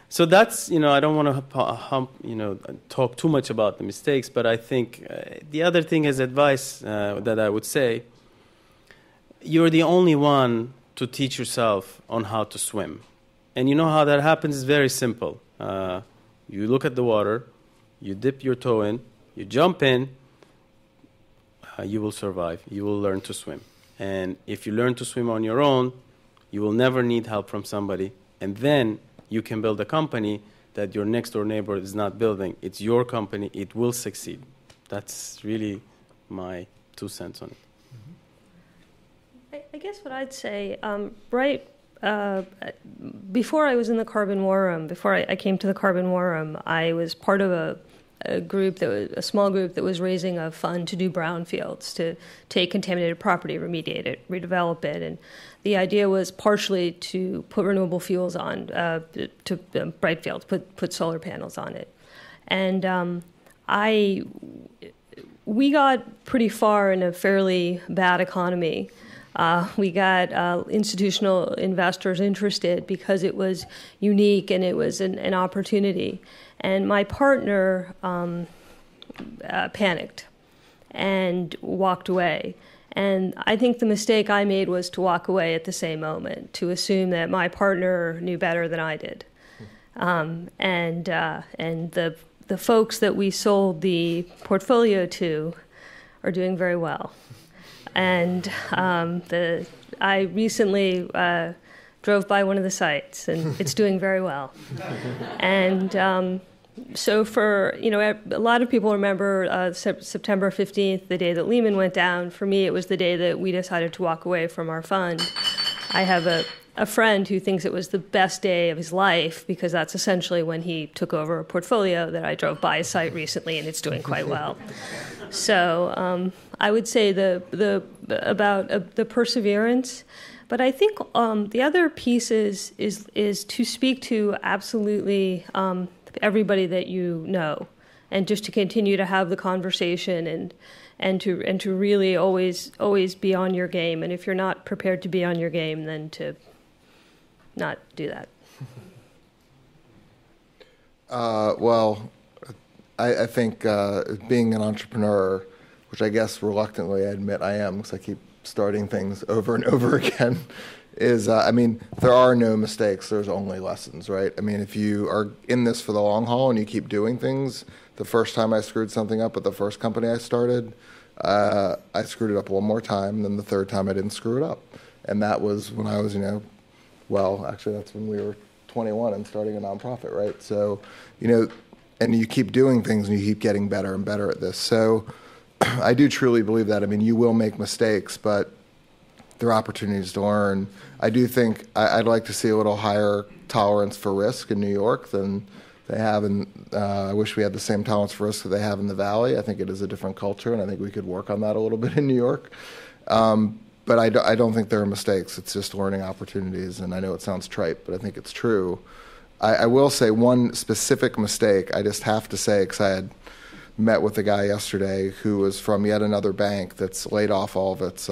[SPEAKER 5] So that's, I don't want to, talk too much about the mistakes, but I think the other thing as advice that I would say, you're the only one to teach yourself on how to swim. And you know how that happens is very simple. You look at the water, you dip your toe in, you jump in, you will survive. You will learn to swim. And if you learn to swim on your own, you will never need help from somebody. And then you can build a company that your next door neighbor is not building. It's your company. It will succeed. That's really my 2 cents on it.
[SPEAKER 6] I guess what I'd say, before I was in the Carbon War Room, before I came to the Carbon War Room, I was part of a small group that was raising a fund to do brownfields, to take contaminated property, remediate it, redevelop it, and the idea was partially to put renewable fuels on, to bright fields, put solar panels on it, and we got pretty far in a fairly bad economy. We got institutional investors interested because it was unique and it was an opportunity. And my partner panicked and walked away. And I think the mistake I made was to walk away at the same moment, to assume that my partner knew better than I did. And the folks that we sold the portfolio to are doing very well. And I recently drove by one of the sites, and it's doing very well. And so for, a lot of people remember September 15th, the day that Lehman went down. For me, it was the day that we decided to walk away from our fund. I have a friend who thinks it was the best day of his life because that's essentially when he took over a portfolio that I drove by his site recently, and it's doing quite well. So I would say about the perseverance, but I think the other piece is to speak to absolutely everybody that you know, and just to continue to have the conversation and to really always be on your game. And if you're not prepared to be on your game, then to not do that.
[SPEAKER 7] I think being an entrepreneur, which I guess reluctantly I admit I am because I keep starting things over and over again, is, there are no mistakes. There's only lessons, right? If you are in this for the long haul and you keep doing things, the first time I screwed something up at the first company I started, I screwed it up one more time, and then the third time I didn't screw it up. And that was when I was, actually that's when we were 21 and starting a nonprofit, right? So, and you keep doing things and you keep getting better and better at this. So, I do truly believe that. I mean, you will make mistakes, but there are opportunities to learn. I do think I'd like to see a little higher tolerance for risk in New York than they have in, I wish we had the same tolerance for risk that they have in the Valley. I think it is a different culture, and I think we could work on that a little bit in New York. But I don't think there are mistakes. It's just learning opportunities, and I know it sounds trite, but I think it's true. I will say one specific mistake, I just have to say, because I had met with a guy yesterday who was from yet another bank that's laid off all of its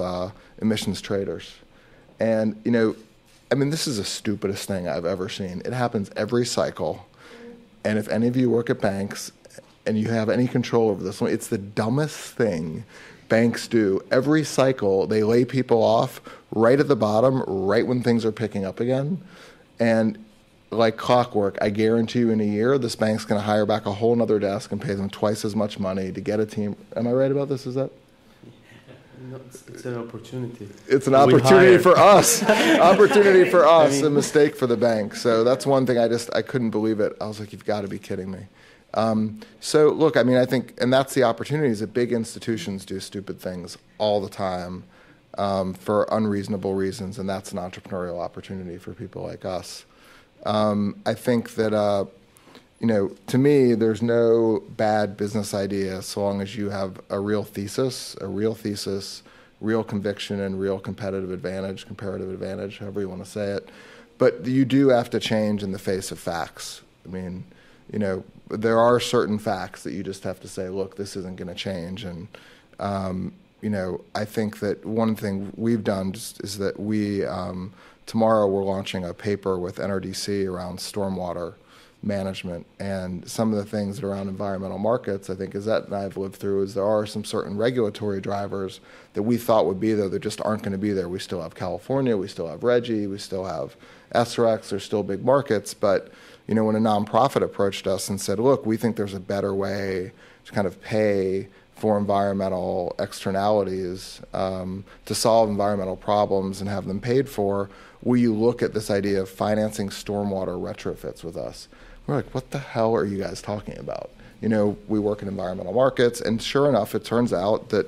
[SPEAKER 7] emissions traders. And, you know, I mean, this is the stupidest thing I've ever seen. It happens every cycle. And if any of you work at banks and you have any control over this one, it's the dumbest thing banks do. Every cycle, they lay people off right at the bottom, right when things are picking up again. And like clockwork, I guarantee you in a year, this bank's going to hire back a whole other desk and pay them twice as much money to get a team. Am I right about this? Is that?
[SPEAKER 5] No, it's an opportunity.
[SPEAKER 7] It's an opportunity for us. Opportunity for us, a mistake for the bank. So that's one thing I couldn't believe it. I was like, you've got to be kidding me. So look, I mean, I think, and that's the opportunity, is that big institutions do stupid things all the time for unreasonable reasons, and that's an entrepreneurial opportunity for people like us. I think that, you know, to me, there's no bad business idea so long as you have a real thesis, real conviction, and real comparative advantage, however you want to say it. But you do have to change in the face of facts. I mean, you know, there are certain facts that you just have to say, look, this isn't going to change. And, you know, I think that one thing we've done is that we, tomorrow we're launching a paper with NRDC around stormwater management, and some of the things around environmental markets, I think, as that and I've lived through, is there are some certain regulatory drivers that we thought would be there that just aren't going to be there. We still have California, we still have RGGI, we still have SREX, there's still big markets, but you know, when a nonprofit approached us and said, look, we think there's a better way to kind of pay for environmental externalities to solve environmental problems and have them paid for, will you look at this idea of financing stormwater retrofits with us? We're like, what the hell are you guys talking about? You know, we work in environmental markets, and sure enough, it turns out that,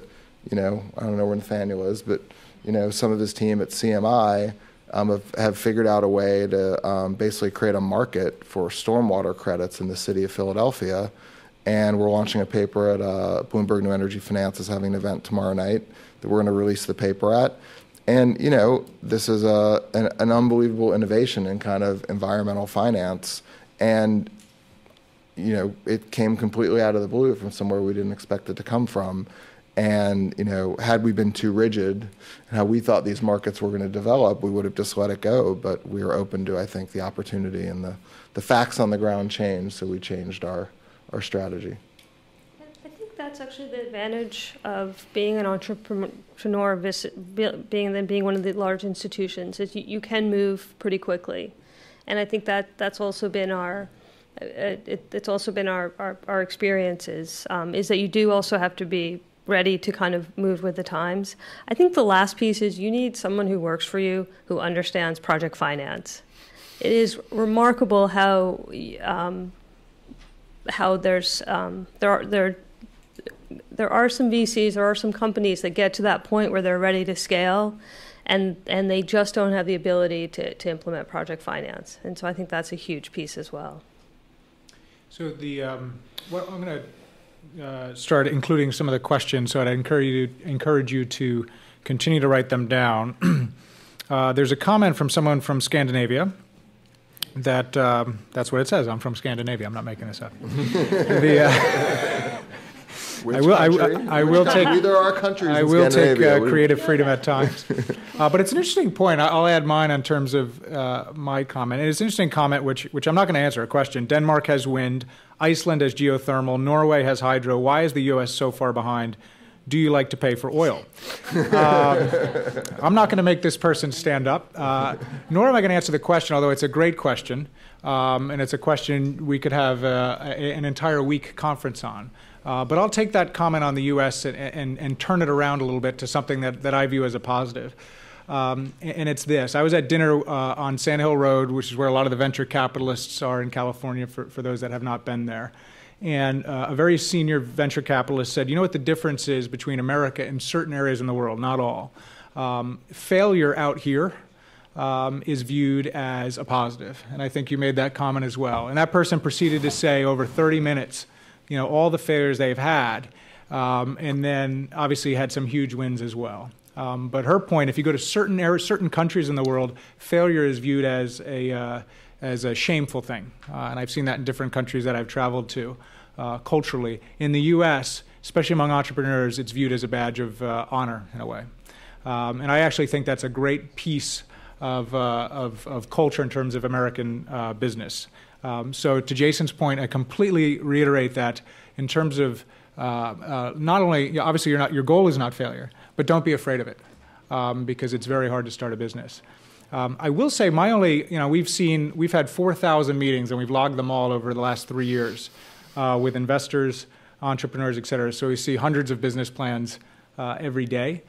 [SPEAKER 7] you know, I don't know where Nathaniel is, but, you know, some of his team at CMI have figured out a way to basically create a market for stormwater credits in the city of Philadelphia. And we're launching a paper at Bloomberg New Energy Finance is having an event tomorrow night that we're going to release the paper at. And, you know, this is an unbelievable innovation in kind of environmental finance. And, you know, it came completely out of the blue from somewhere we didn't expect it to come from. And, you know, had we been too rigid in how we thought these markets were going to develop, we would have just let it go. But we were open to, I think, the opportunity, and the facts on the ground changed, so we changed our strategy.
[SPEAKER 6] I think that's actually the advantage of being an entrepreneur, being one of the large institutions, is you can move pretty quickly. And I think that's also been our experiences, is that you do also have to be ready to kind of move with the times. I think the last piece is you need someone who works for you who understands project finance. It is remarkable how there's there are some VCs, there are some companies that get to that point where they're ready to scale, and they just don't have the ability to implement project finance. And so I think that's a huge piece as well. So I'm going to start including some of the questions. So I'd encourage you to continue to write them down. There's a comment from someone from Scandinavia. That's what it says. I'm from Scandinavia. I'm not making this up. I will take creative freedom at times. But it's an interesting point. I'll add mine in terms of my comment. And it's an interesting comment, which I'm not going to answer. A question: Denmark has wind, Iceland has geothermal, Norway has hydro. Why is the U.S. so far behind? Do you like to pay for oil? I'm not going to make this person stand up, nor am I going to answer the question, although it's a great question, and it's a question we could have an entire week conference on. But I'll take that comment on the U.S. and turn it around a little bit to something that I view as a positive. And it's this. I was at dinner on Sand Hill Road, which is where a lot of the venture capitalists are in California, for those that have not been there.
[SPEAKER 4] And a very senior venture capitalist said, you know what the difference is between America and certain areas in the world, not all. Failure out here is viewed as a positive. And I think you made that comment as well. And that person proceeded to say over 30 minutes, all the failures they've had, and then obviously had some huge wins as well. But her point, if you go to certain countries in the world, failure is viewed as a shameful thing. And I've seen that in different countries that I've traveled to culturally. In the U.S., especially among entrepreneurs, it's viewed as a badge of honor in a way. And I actually think that's a great piece of culture in terms of American business. So to Jason's point, I completely reiterate that in terms of not only, obviously your goal is not failure, but don't be afraid of it because it's very hard to start a business. I will say we've had 4,000 meetings and we've logged them all over the last 3 years with investors, entrepreneurs, et cetera. So we see hundreds of business plans every day.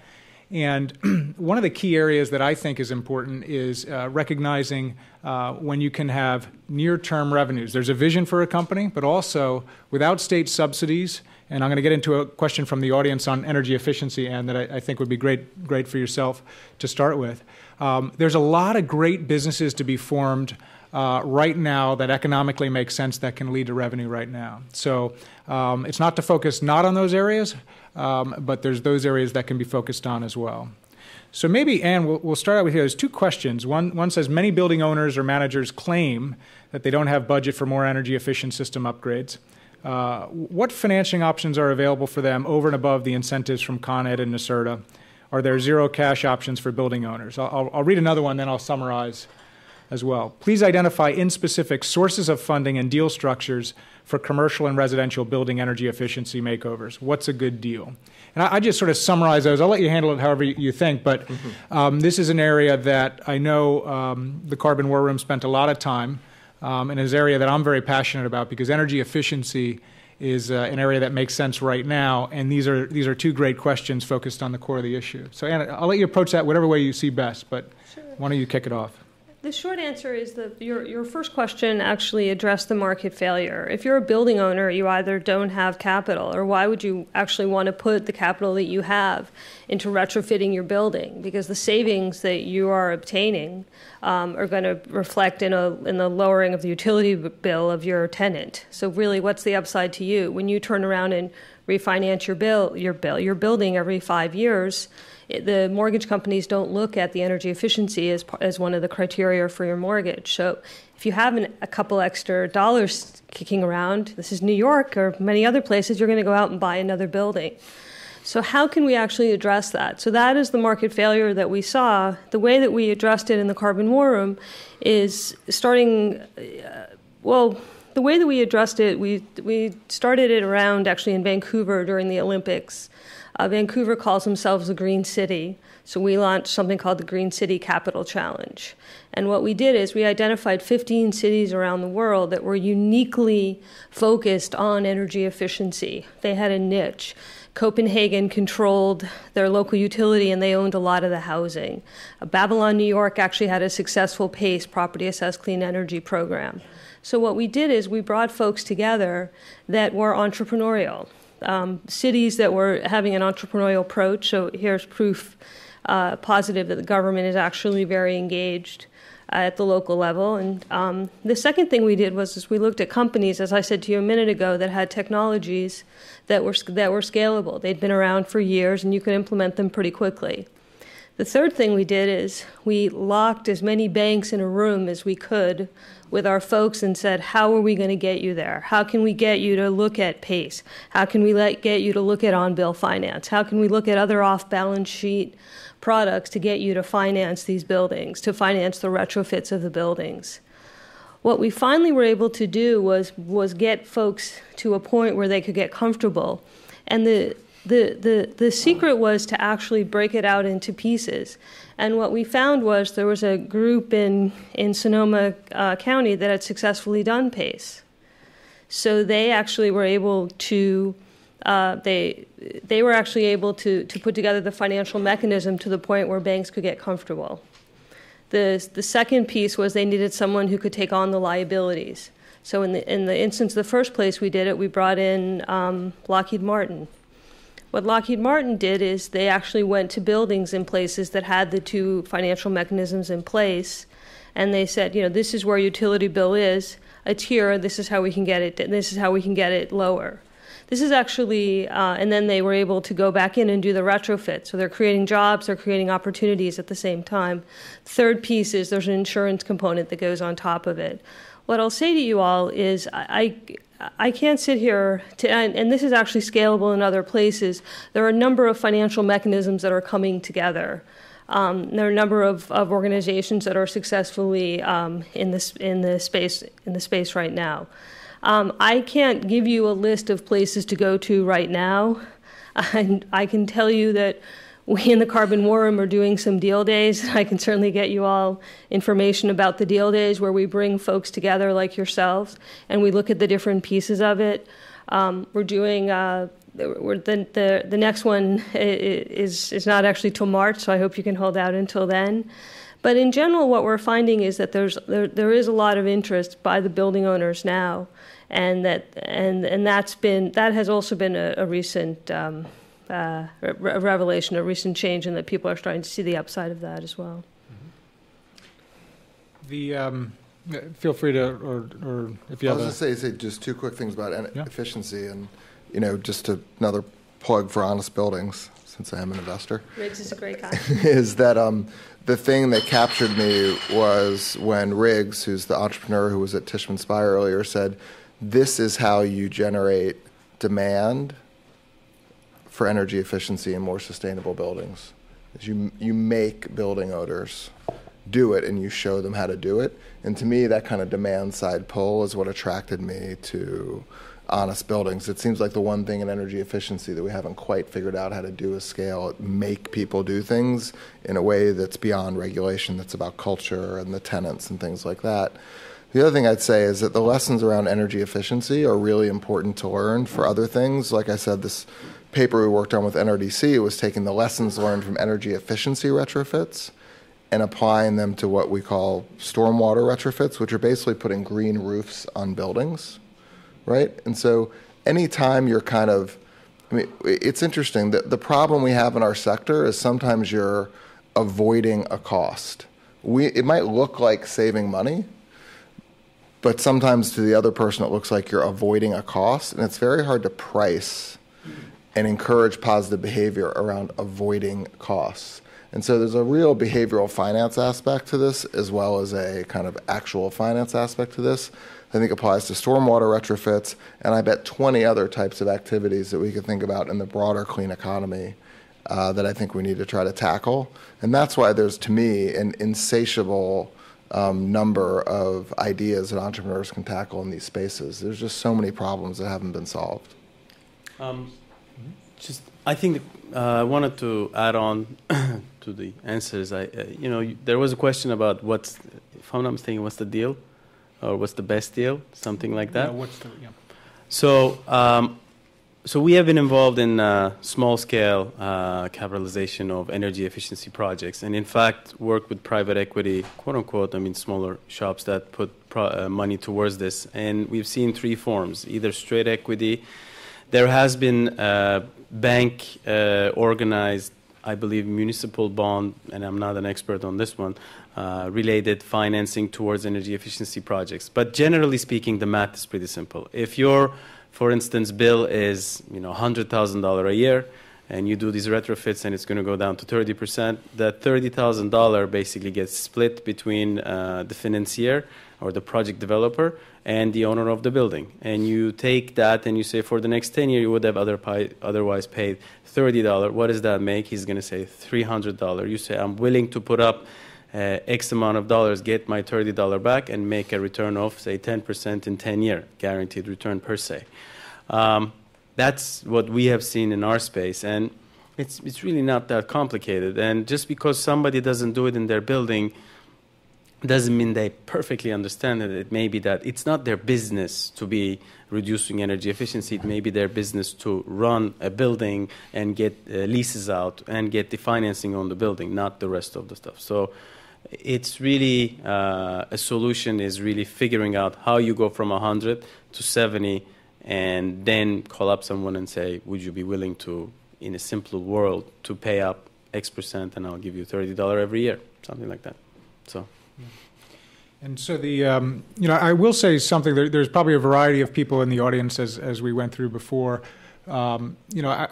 [SPEAKER 4] And one of the key areas that I think is important is recognizing when you can have near-term revenues. There's a vision for a company, but also without state subsidies, and I'm going to get into a question from the audience on energy efficiency, and that I think would be great for yourself to start with. There's a lot of great businesses to be formed right now that economically make sense that can lead to revenue right now. So it's not to focus not on those areas, but there's those areas that can be focused on as well. So maybe, Ann, we'll start out with here. There's two questions. One says, many building owners or managers claim that they don't have budget for more energy efficient system upgrades. What financing options are available for them over and above the incentives from Con Ed and NYSERDA? Are there zero cash options for building owners? I'll read another one, then I'll summarize as well. Please identify in specific sources of funding and deal structures for commercial and residential building energy efficiency makeovers. What's a good deal? And I just sort of summarize those. I'll let you handle it however you think, but this is an area that I know the Carbon War Room spent a lot of time, and is an area that I'm very passionate about because energy efficiency is an area that makes sense right now, and these are two great questions focused on the core of the issue. So, Anna, I'll let you approach that whatever way you see best, but sure. Why don't you kick it off?
[SPEAKER 6] The short answer is that your first question actually addressed the market failure. If you're a building owner, you either don't have capital, or why would you actually want to put the capital that you have into retrofitting your building? Because the savings that you are obtaining are going to reflect in the lowering of the utility bill of your tenant. So really, what's the upside to you? When you turn around and refinance your building every 5 years, the mortgage companies don't look at the energy efficiency as one of the criteria for your mortgage. So if you have a couple extra dollars kicking around, this is New York or many other places, you're going to go out and buy another building. So how can we actually address that? So that is the market failure that we saw. The way that we addressed it in the Carbon War Room is the way that we addressed it, we started it around actually in Vancouver during the Olympics. Vancouver calls themselves a green city, so we launched something called the Green City Capital Challenge. And what we did is we identified 15 cities around the world that were uniquely focused on energy efficiency. They had a niche. Copenhagen controlled their local utility and they owned a lot of the housing. Babylon, New York actually had a successful PACE, Property Assessed Clean Energy Program. So what we did is we brought folks together that were entrepreneurial. Cities that were having an entrepreneurial approach. So here's proof positive that the government is actually very engaged at the local level. And the second thing we did was we looked at companies, as I said to you a minute ago, that had technologies that were scalable. They'd been around for years, and you could implement them pretty quickly. The third thing we did is we locked as many banks in a room as we could with our folks and said, how are we going to get you there? How can we get you to look at PACE? How can we get you to look at on-bill finance? How can we look at other off-balance sheet products to get you to finance these buildings, to finance the retrofits of the buildings? What we finally were able to do was get folks to a point where they could get comfortable. And the secret was to actually break it out into pieces. And what we found was there was a group in Sonoma County that had successfully done PACE. So they actually were able to they were actually able to put together the financial mechanism to the point where banks could get comfortable. The second piece was they needed someone who could take on the liabilities. So in the instance, the first place we did it, we brought in Lockheed Martin. What Lockheed Martin did is they actually went to buildings in places that had the two financial mechanisms in place, and they said, this is where utility bill is. It's here. This is how we can get it. This is how we can get it lower. This is actually, and then they were able to go back in and do the retrofit. So they're creating jobs, they're creating opportunities at the same time. Third piece is there's an insurance component that goes on top of it. What I'll say to you all is I can't sit here, and this is actually scalable in other places. There are a number of financial mechanisms that are coming together. There are a number of organizations that are successfully in the space right now. I can't give you a list of places to go to right now. I can tell you that we in the Carbon War Room are doing some deal days. I can certainly get you all information about the deal days where we bring folks together like yourselves and we look at the different pieces of it. We're doing the next one is not actually till March, so I hope you can hold out until then. But in general, what we're finding is that there is a lot of interest by the building owners now, and that has also been a recent revelation, a recent change, and that people are starting to see the upside of that as well.
[SPEAKER 4] Feel free to, or if you have.
[SPEAKER 7] I was going to say just two quick things about efficiency, and just another plug for Honest Buildings, since I am an investor.
[SPEAKER 6] Riggs is a great guy.
[SPEAKER 7] Is that the thing that captured me was when Riggs, who's the entrepreneur who was at Tishman Speyer earlier, said, "This is how you generate demand for energy efficiency and more sustainable buildings. Is you make building owners do it and you show them how to do it." And to me, that kind of demand side pull is what attracted me to Honest Buildings. It seems like the one thing in energy efficiency that we haven't quite figured out how to do is scale, make people do things in a way that's beyond regulation, that's about culture and the tenants and things like that. The other thing I'd say is that the lessons around energy efficiency are really important to learn for other things. Like I said, this paper we worked on with NRDC was taking the lessons learned from energy efficiency retrofits and applying them to what we call stormwater retrofits, which are basically putting green roofs on buildings, right? And so anytime you're it's interesting that the problem we have in our sector is sometimes you're avoiding a cost. It might look like saving money, but sometimes to the other person it looks like you're avoiding a cost, and it's very hard to price and encourage positive behavior around avoiding costs. And so there's a real behavioral finance aspect to this as well as a kind of actual finance aspect to this. I think applies to stormwater retrofits, and I bet 20 other types of activities that we could think about in the broader clean economy that I think we need to try to tackle. And that's why there's, to me, an insatiable number of ideas that entrepreneurs can tackle in these spaces. There's just so many problems that haven't been solved.
[SPEAKER 5] I think I wanted to add on to the answers. There was a question about if I'm not mistaken, what's the deal, or what's the best deal, something like that. So we have been involved in small-scale capitalization of energy efficiency projects, and in fact worked with private equity, quote unquote. smaller shops that put money towards this, and we've seen three forms: either straight equity. There has been bank organized, I believe, municipal bond, and I'm not an expert on this one, related financing towards energy efficiency projects. But generally speaking, the math is pretty simple. If your, for instance, bill is $100,000 a year, and you do these retrofits and it's going to go down to 30%, that $30,000 basically gets split between the financier or the project developer and the owner of the building. And you take that and you say, for the next 10 years, you would have otherwise paid $30. What does that make? He's going to say $300. You say, I'm willing to put up X amount of dollars, get my $30 back, and make a return of, say, 10% in 10 years, guaranteed return per se. That's what we have seen in our space, and it's really not that complicated. And just because somebody doesn't do it in their building doesn't mean they perfectly understand it. It may be that it's not their business to be reducing energy efficiency. It may be their business to run a building and get leases out and get the financing on the building, not the rest of the stuff. So it's really a solution is really figuring out how you go from 100 to 70 and then call up someone and say, would you be willing to, in a simpler world, to pay up X% and I'll give you $30 every year, something like that. So.
[SPEAKER 4] And so I will say something. There's probably a variety of people in the audience as we went through before. I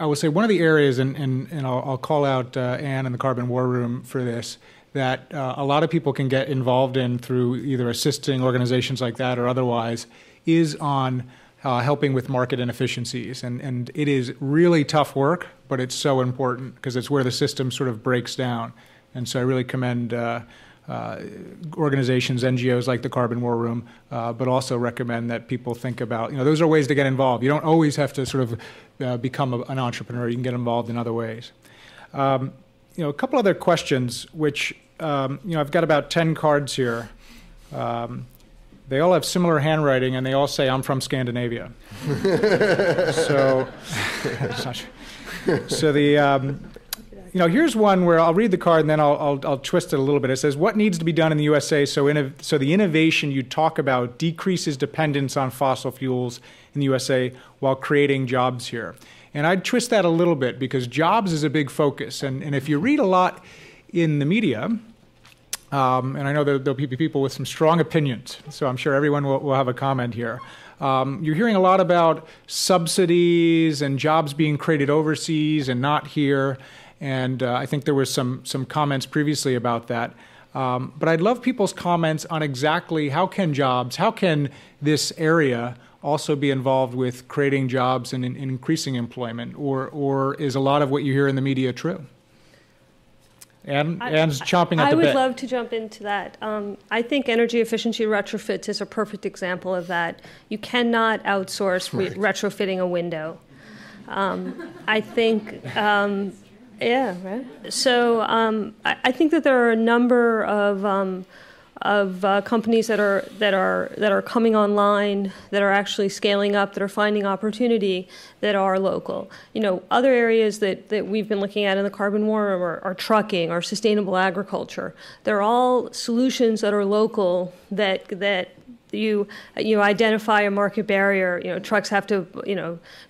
[SPEAKER 4] will say one of the areas, and I'll call out Anne in the Carbon War Room for this, that a lot of people can get involved in through either assisting organizations like that or otherwise, is on helping with market inefficiencies. And it is really tough work, but it's so important because it's where the system sort of breaks down. And so I really commend organizations, NGOs like the Carbon War Room, but also recommend that people think about, those are ways to get involved. You don't always have to sort of become an entrepreneur. You can get involved in other ways. A couple other questions, which, I've got about 10 cards here. They all have similar handwriting, and they all say, I'm from Scandinavia. Here's one where I'll read the card and then I'll twist it a little bit. It says, what needs to be done in the USA so the innovation you talk about decreases dependence on fossil fuels in the USA while creating jobs here? And I'd twist that a little bit because jobs is a big focus. And if you read a lot in the media, and I know there'll be people with some strong opinions, so I'm sure everyone will have a comment here. You're hearing a lot about subsidies and jobs being created overseas and not here. And I think there was some comments previously about that. But I'd love people's comments on exactly how can this area also be involved with creating jobs and increasing employment? Or is a lot of what you hear in the media true? Anne's chomping at the bit.
[SPEAKER 6] I would love to jump into that. I think energy efficiency retrofits is a perfect example of that. You cannot outsource retrofitting a window. I think... Yeah, right. So I think that there are a number of companies that are coming online, that are actually scaling up, that are finding opportunity, that are local. Other areas that we've been looking at in the Carbon War Room are trucking or sustainable agriculture. They're all solutions that are local that you identify a market barrier. Trucks have to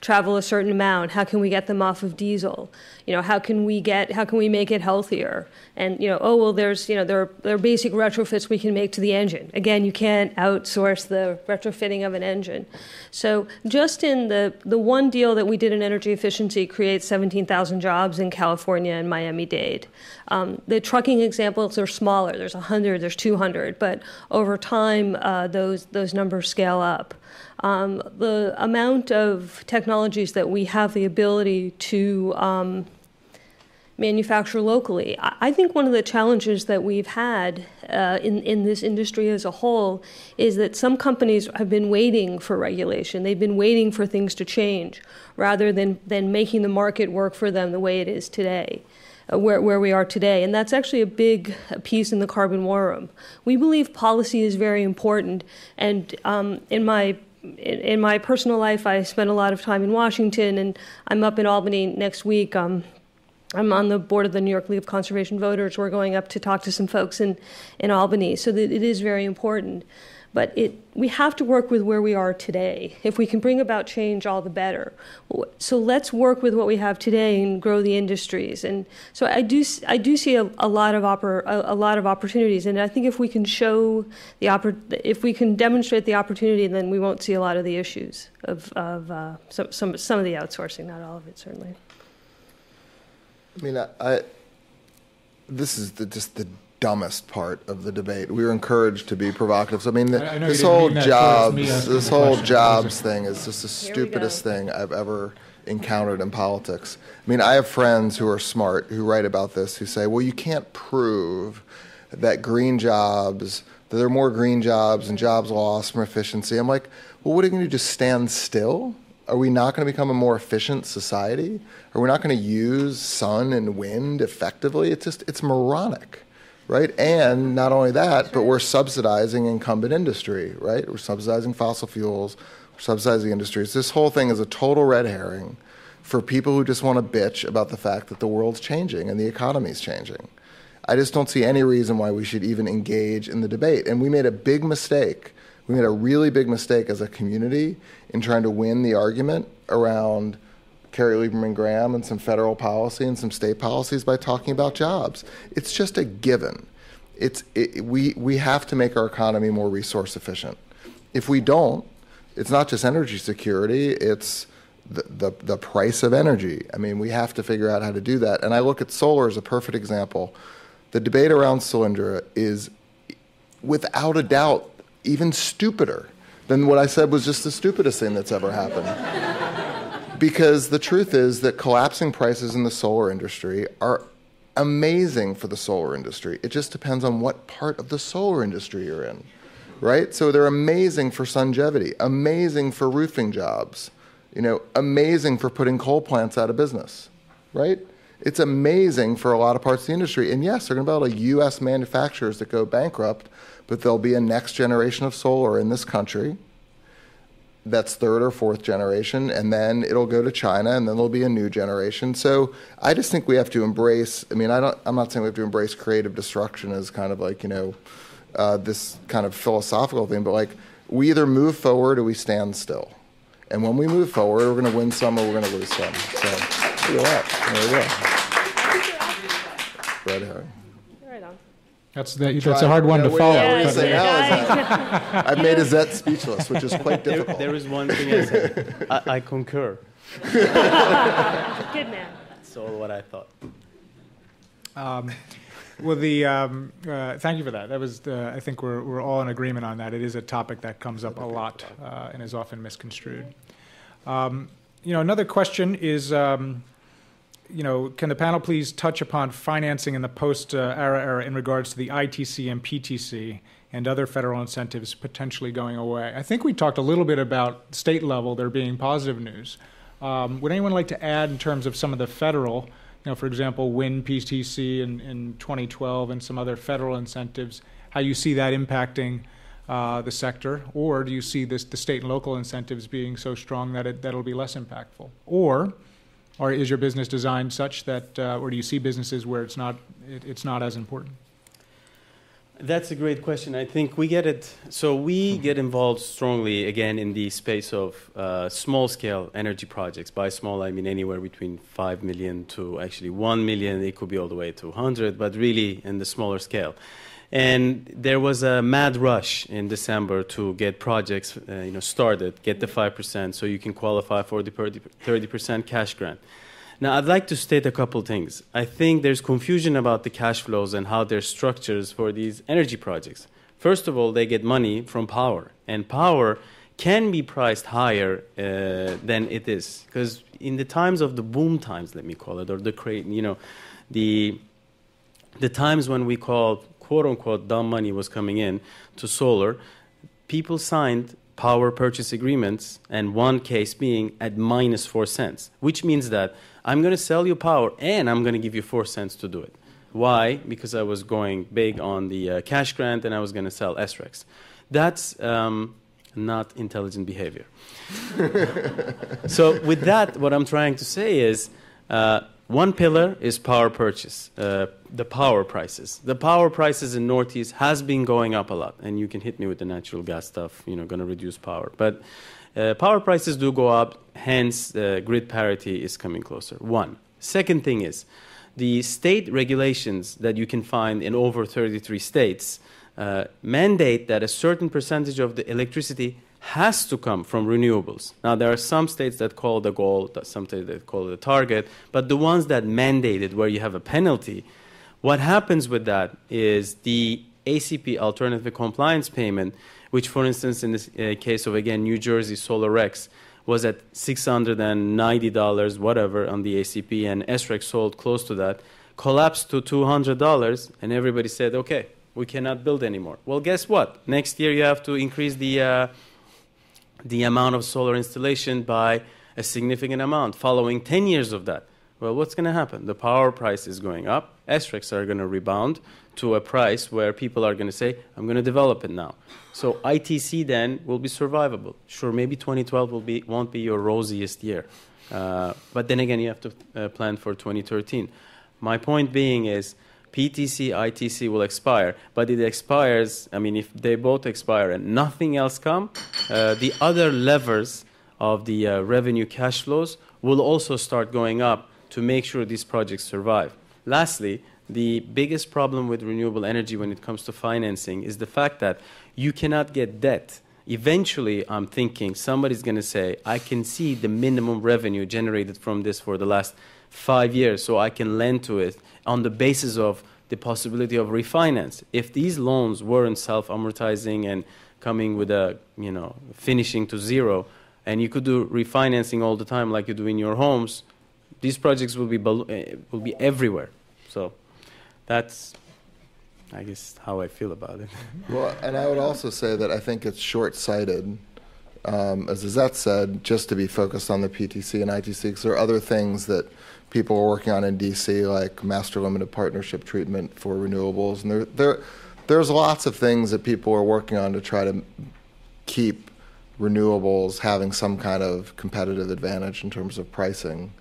[SPEAKER 6] travel a certain amount. How can we get them off of diesel? How can we make it healthier? And there are basic retrofits we can make to the engine. Again, you can't outsource the retrofitting of an engine. So just in the one deal that we did in energy efficiency creates 17,000 jobs in California and Miami-Dade. The trucking examples are smaller. There's 100, there's 200, but over time those numbers scale up. The amount of technologies that we have the ability to manufacture locally. I think one of the challenges that we've had in this industry as a whole is that some companies have been waiting for regulation. They've been waiting for things to change rather than making the market work for them the way it is today, where we are today. And that's actually a big piece in the Carbon War Room. We believe policy is very important. And in my personal life, I spend a lot of time in Washington, and I'm up in Albany next week. I'm on the board of the New York League of Conservation Voters. We're going up to talk to some folks in Albany, so that it is very important. But we have to work with where we are today. If we can bring about change, all the better. So let's work with what we have today and grow the industries. And so I do see a lot of opportunities. And I think if we can if we can demonstrate the opportunity, then we won't see a lot of the issues of some of the outsourcing, not all of it, certainly.
[SPEAKER 7] I mean, this is just the dumbest part of the debate. We were encouraged to be provocative. So, I mean, this whole jobs thing is just the stupidest thing I've ever encountered in politics. I mean, I have friends who are smart who write about this who say, well, you can't prove that that there are more green jobs and jobs lost from efficiency. I'm like, well, what are you going to do, just stand still? Are we not going to become a more efficient society? Are we not going to use sun and wind effectively? It's moronic, right? And not only that, but we're subsidizing incumbent industry, right? We're subsidizing fossil fuels, we're subsidizing industries. This whole thing is a total red herring for people who just want to bitch about the fact that the world's changing and the economy's changing. I just don't see any reason why we should even engage in the debate. And we made a big mistake. We made a really big mistake as a community in trying to win the argument around Kerry Lieberman Graham and some federal policy and some state policies by talking about jobs. It's just a given. We have to make our economy more resource efficient. If we don't, it's not just energy security, it's the price of energy. I mean, we have to figure out how to do that. And I look at solar as a perfect example. The debate around Solyndra is, without a doubt, even stupider than what I said was just the stupidest thing that's ever happened. Because the truth is that collapsing prices in the solar industry are amazing for the solar industry. It just depends on what part of the solar industry you're in, right? So they're amazing for longevity, amazing for roofing jobs, amazing for putting coal plants out of business, right? It's amazing for a lot of parts of the industry. And yes, there are going to be a lot of U.S. manufacturers that go bankrupt, but there'll be a next generation of solar in this country that's third or fourth generation, and then it'll go to China, and then there'll be a new generation. So I just think we have to embrace, I'm not saying we have to embrace creative destruction as kind of like, this kind of philosophical thing, but like we either move forward or we stand still. And when we move forward, we're going to win some or we're going to lose some. So look at that. There you go. Red herring.
[SPEAKER 6] Right on.
[SPEAKER 4] That's a hard one to follow.
[SPEAKER 7] I've made Azette speechless, which is quite difficult.
[SPEAKER 5] There is one thing I said. I concur.
[SPEAKER 6] Good man.
[SPEAKER 5] That's all what I thought.
[SPEAKER 4] Well, thank you for that. That was, I think we're all in agreement on that. It is a topic that comes up a lot and is often misconstrued. Another question is, can the panel please touch upon financing in the post-ARRA era in regards to the ITC and PTC and other federal incentives potentially going away? I think we talked a little bit about state level, there being positive news. Would anyone like to add in terms of some of the federal, for example, wind PTC in 2012 and some other federal incentives, how you see that impacting the sector? Or do you see the state and local incentives being so strong that it'll be less impactful? Or is your business designed such that, or do you see businesses where it's not as important?
[SPEAKER 5] That's a great question. I think we get it. So we get involved strongly, again, in the space of small-scale energy projects. By small, I mean anywhere between 5 million to actually 1 million. It could be all the way to 100, but really in the smaller scale. And there was a mad rush in December to get projects started, get the 5%, so you can qualify for the 30% cash grant. Now, I'd like to state a couple things. I think there's confusion about the cash flows and how they're structures for these energy projects. First of all, they get money from power, and power can be priced higher than it is, because in the times of the boom times, let me call it, or the times when we call quote-unquote dumb money was coming in to solar, people signed power purchase agreements, and one case being at minus 4 cents, which means that I'm going to sell you power and I'm going to give you 4 cents to do it. Why? Because I was going big on the cash grant and I was going to sell SRECs. That's not intelligent behavior. So with that, what I'm trying to say is one pillar is power purchase, the power prices. The power prices in Northeast has been going up a lot, and you can hit me with the natural gas stuff, going to reduce power. But power prices do go up, hence grid parity is coming closer. One. Second thing is the state regulations that you can find in over 33 states mandate that a certain percentage of the electricity has to come from renewables. Now, there are some states that call it a goal, some states that call it a target, but the ones that mandate it, where you have a penalty, what happens with that is the ACP, Alternative Compliance Payment, which, for instance, in this case of, again, New Jersey Solar Rex, was at $690, whatever, on the ACP, and SREC sold close to that, collapsed to $200, and everybody said, okay, we cannot build anymore. Well, guess what? Next year you have to increase the amount of solar installation by a significant amount following 10 years of that. Well, what's going to happen? The power price is going up. SRECs are going to rebound to a price where people are going to say, I'm going to develop it now. So ITC then will be survivable. Sure, maybe 2012 won't be your rosiest year. But then again, you have to plan for 2013. My point being is PTC, ITC will expire, but it expires, I mean, if they both expire and nothing else come, the other levers of the revenue cash flows will also start going up to make sure these projects survive. Lastly, the biggest problem with renewable energy when it comes to financing is the fact that you cannot get debt. Eventually, I'm thinking somebody's going to say, I can see the minimum revenue generated from this for the last 5 years, so I can lend to it on the basis of the possibility of refinance. If these loans weren't self-amortizing and coming with a, finishing to zero, and you could do refinancing all the time like you do in your homes, these projects will be everywhere. So that's, I guess, how I feel about it.
[SPEAKER 7] Well, and I would also say that I think it's short-sighted, as Izette said, just to be focused on the PTC and ITC, because there are other things that people are working on in D.C., like master limited partnership treatment for renewables. And there's lots of things that people are working on to try to keep renewables having some kind of competitive advantage in terms of pricing.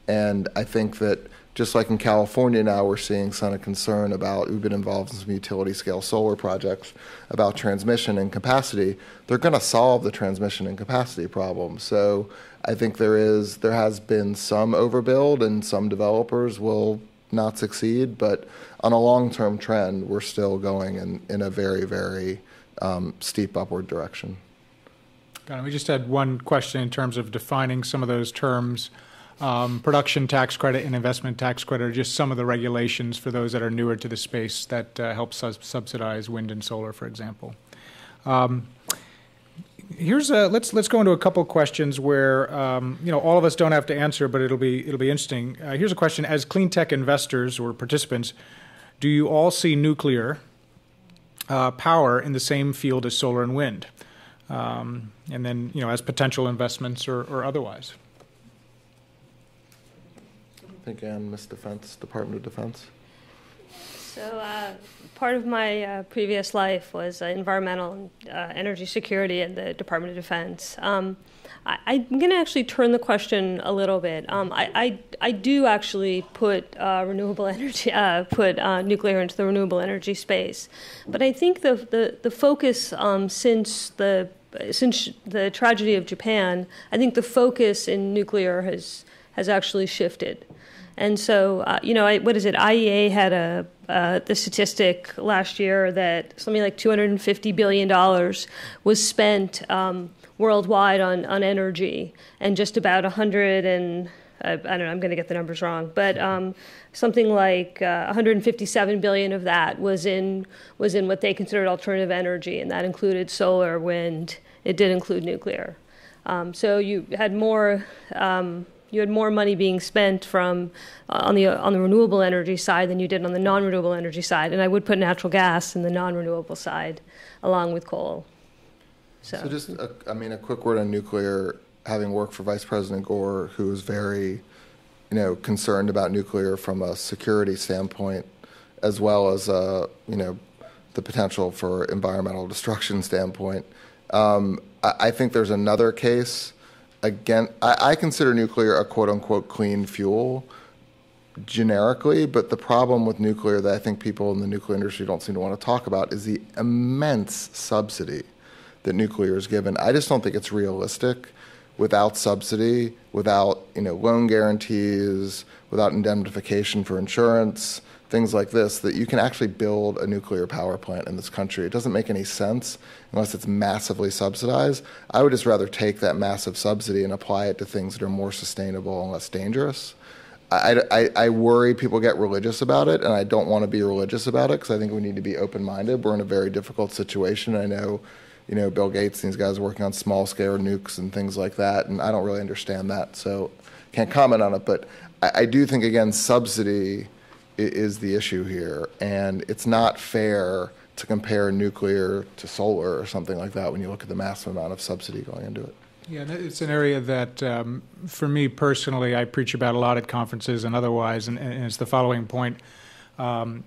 [SPEAKER 7] And I think that just like in California now, we're seeing some concern about, we've been involved in some utility scale solar projects about transmission and capacity. They're going to solve the transmission and capacity problem. So I think there has been some overbuild and some developers will not succeed, but on a long-term trend, we're still going in a very, very steep upward direction.
[SPEAKER 4] Got it. We just had one question in terms of defining some of those terms. Production tax credit and investment tax credit are just some of the regulations for those that are newer to the space that help subsidize wind and solar, for example. Let's go into a couple questions where all of us don't have to answer, but it'll be interesting. Here's a question: as clean tech investors or participants, do you all see nuclear power in the same field as solar and wind, and then as potential investments or otherwise?
[SPEAKER 7] I think Ann, Miss Defense, Department of Defense.
[SPEAKER 6] So part of my previous life was environmental and energy security at the Department of Defense. I'm going to actually turn the question a little bit. I do actually put renewable energy, nuclear into the renewable energy space, but I think the focus since the tragedy of Japan, I think the focus in nuclear has actually shifted. And so, what is it? IEA had the statistic last year that something like $250 billion was spent worldwide on energy, and just about 100 and I don't know, I'm going to get the numbers wrong, but something like 157 billion of that was in what they considered alternative energy, and that included solar, wind. It did include nuclear. So you had more. You had more money being spent on the renewable energy side than you did on the non-renewable energy side, and I would put natural gas in the non-renewable side, along with coal. So
[SPEAKER 7] just a quick word on nuclear. Having worked for Vice President Gore, who was very, concerned about nuclear from a security standpoint, as well as the potential for environmental destruction standpoint. I think there's another case. Again, I consider nuclear a quote-unquote clean fuel generically, but the problem with nuclear that I think people in the nuclear industry don't seem to want to talk about is the immense subsidy that nuclear is given. I just don't think it's realistic without subsidy, without loan guarantees, without indemnification for insurance, things like this, that you can actually build a nuclear power plant in this country. It doesn't make any sense unless it's massively subsidized. I would just rather take that massive subsidy and apply it to things that are more sustainable and less dangerous. I worry people get religious about it, and I don't want to be religious about it because I think we need to be open-minded. We're in a very difficult situation. I know, Bill Gates and these guys are working on small-scale nukes and things like that, and I don't really understand that, so can't comment on it. But I do think, again, subsidy is the issue here, and it's not fair to compare nuclear to solar or something like that when you look at the massive amount of subsidy going into it.
[SPEAKER 4] Yeah, it's an area that, for me personally, I preach about a lot at conferences and otherwise, and it's the following point. So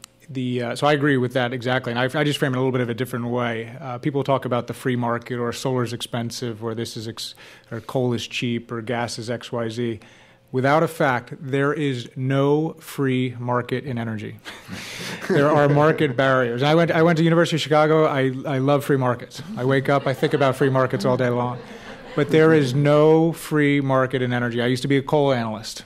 [SPEAKER 4] I agree with that exactly, and I just frame it a little bit of a different way. People talk about the free market, or solar is expensive, or or coal is cheap, or gas is XYZ. without a fact, there is no free market in energy. There are market barriers. I went to University of Chicago. I love free markets. I wake up, I think about free markets all day long. But there is no free market in energy. I used to be a coal analyst.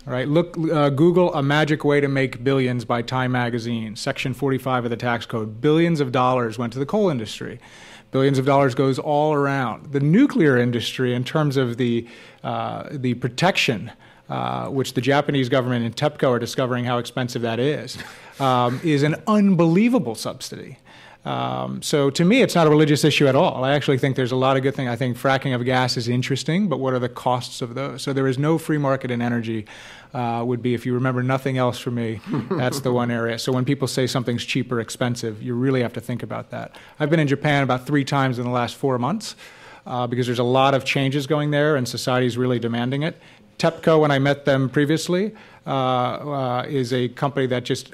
[SPEAKER 4] All right, Google A Magic Way to Make Billions by Time Magazine, Section 45 of the tax code. Billions of dollars went to the coal industry. Billions of dollars goes all around. The nuclear industry, in terms of the protection, which the Japanese government and TEPCO are discovering how expensive that is an unbelievable subsidy. So to me, it's not a religious issue at all. I actually think there's a lot of good things. I think fracking of gas is interesting, but what are the costs of those? So there is no free market in energy. Would be, if you remember nothing else from me, that's the one area. So when people say something's cheap or expensive, you really have to think about that. I've been in Japan about 3 times in the last 4 months because there's a lot of changes going there and society's really demanding it. TEPCO, when I met them previously, is a company that just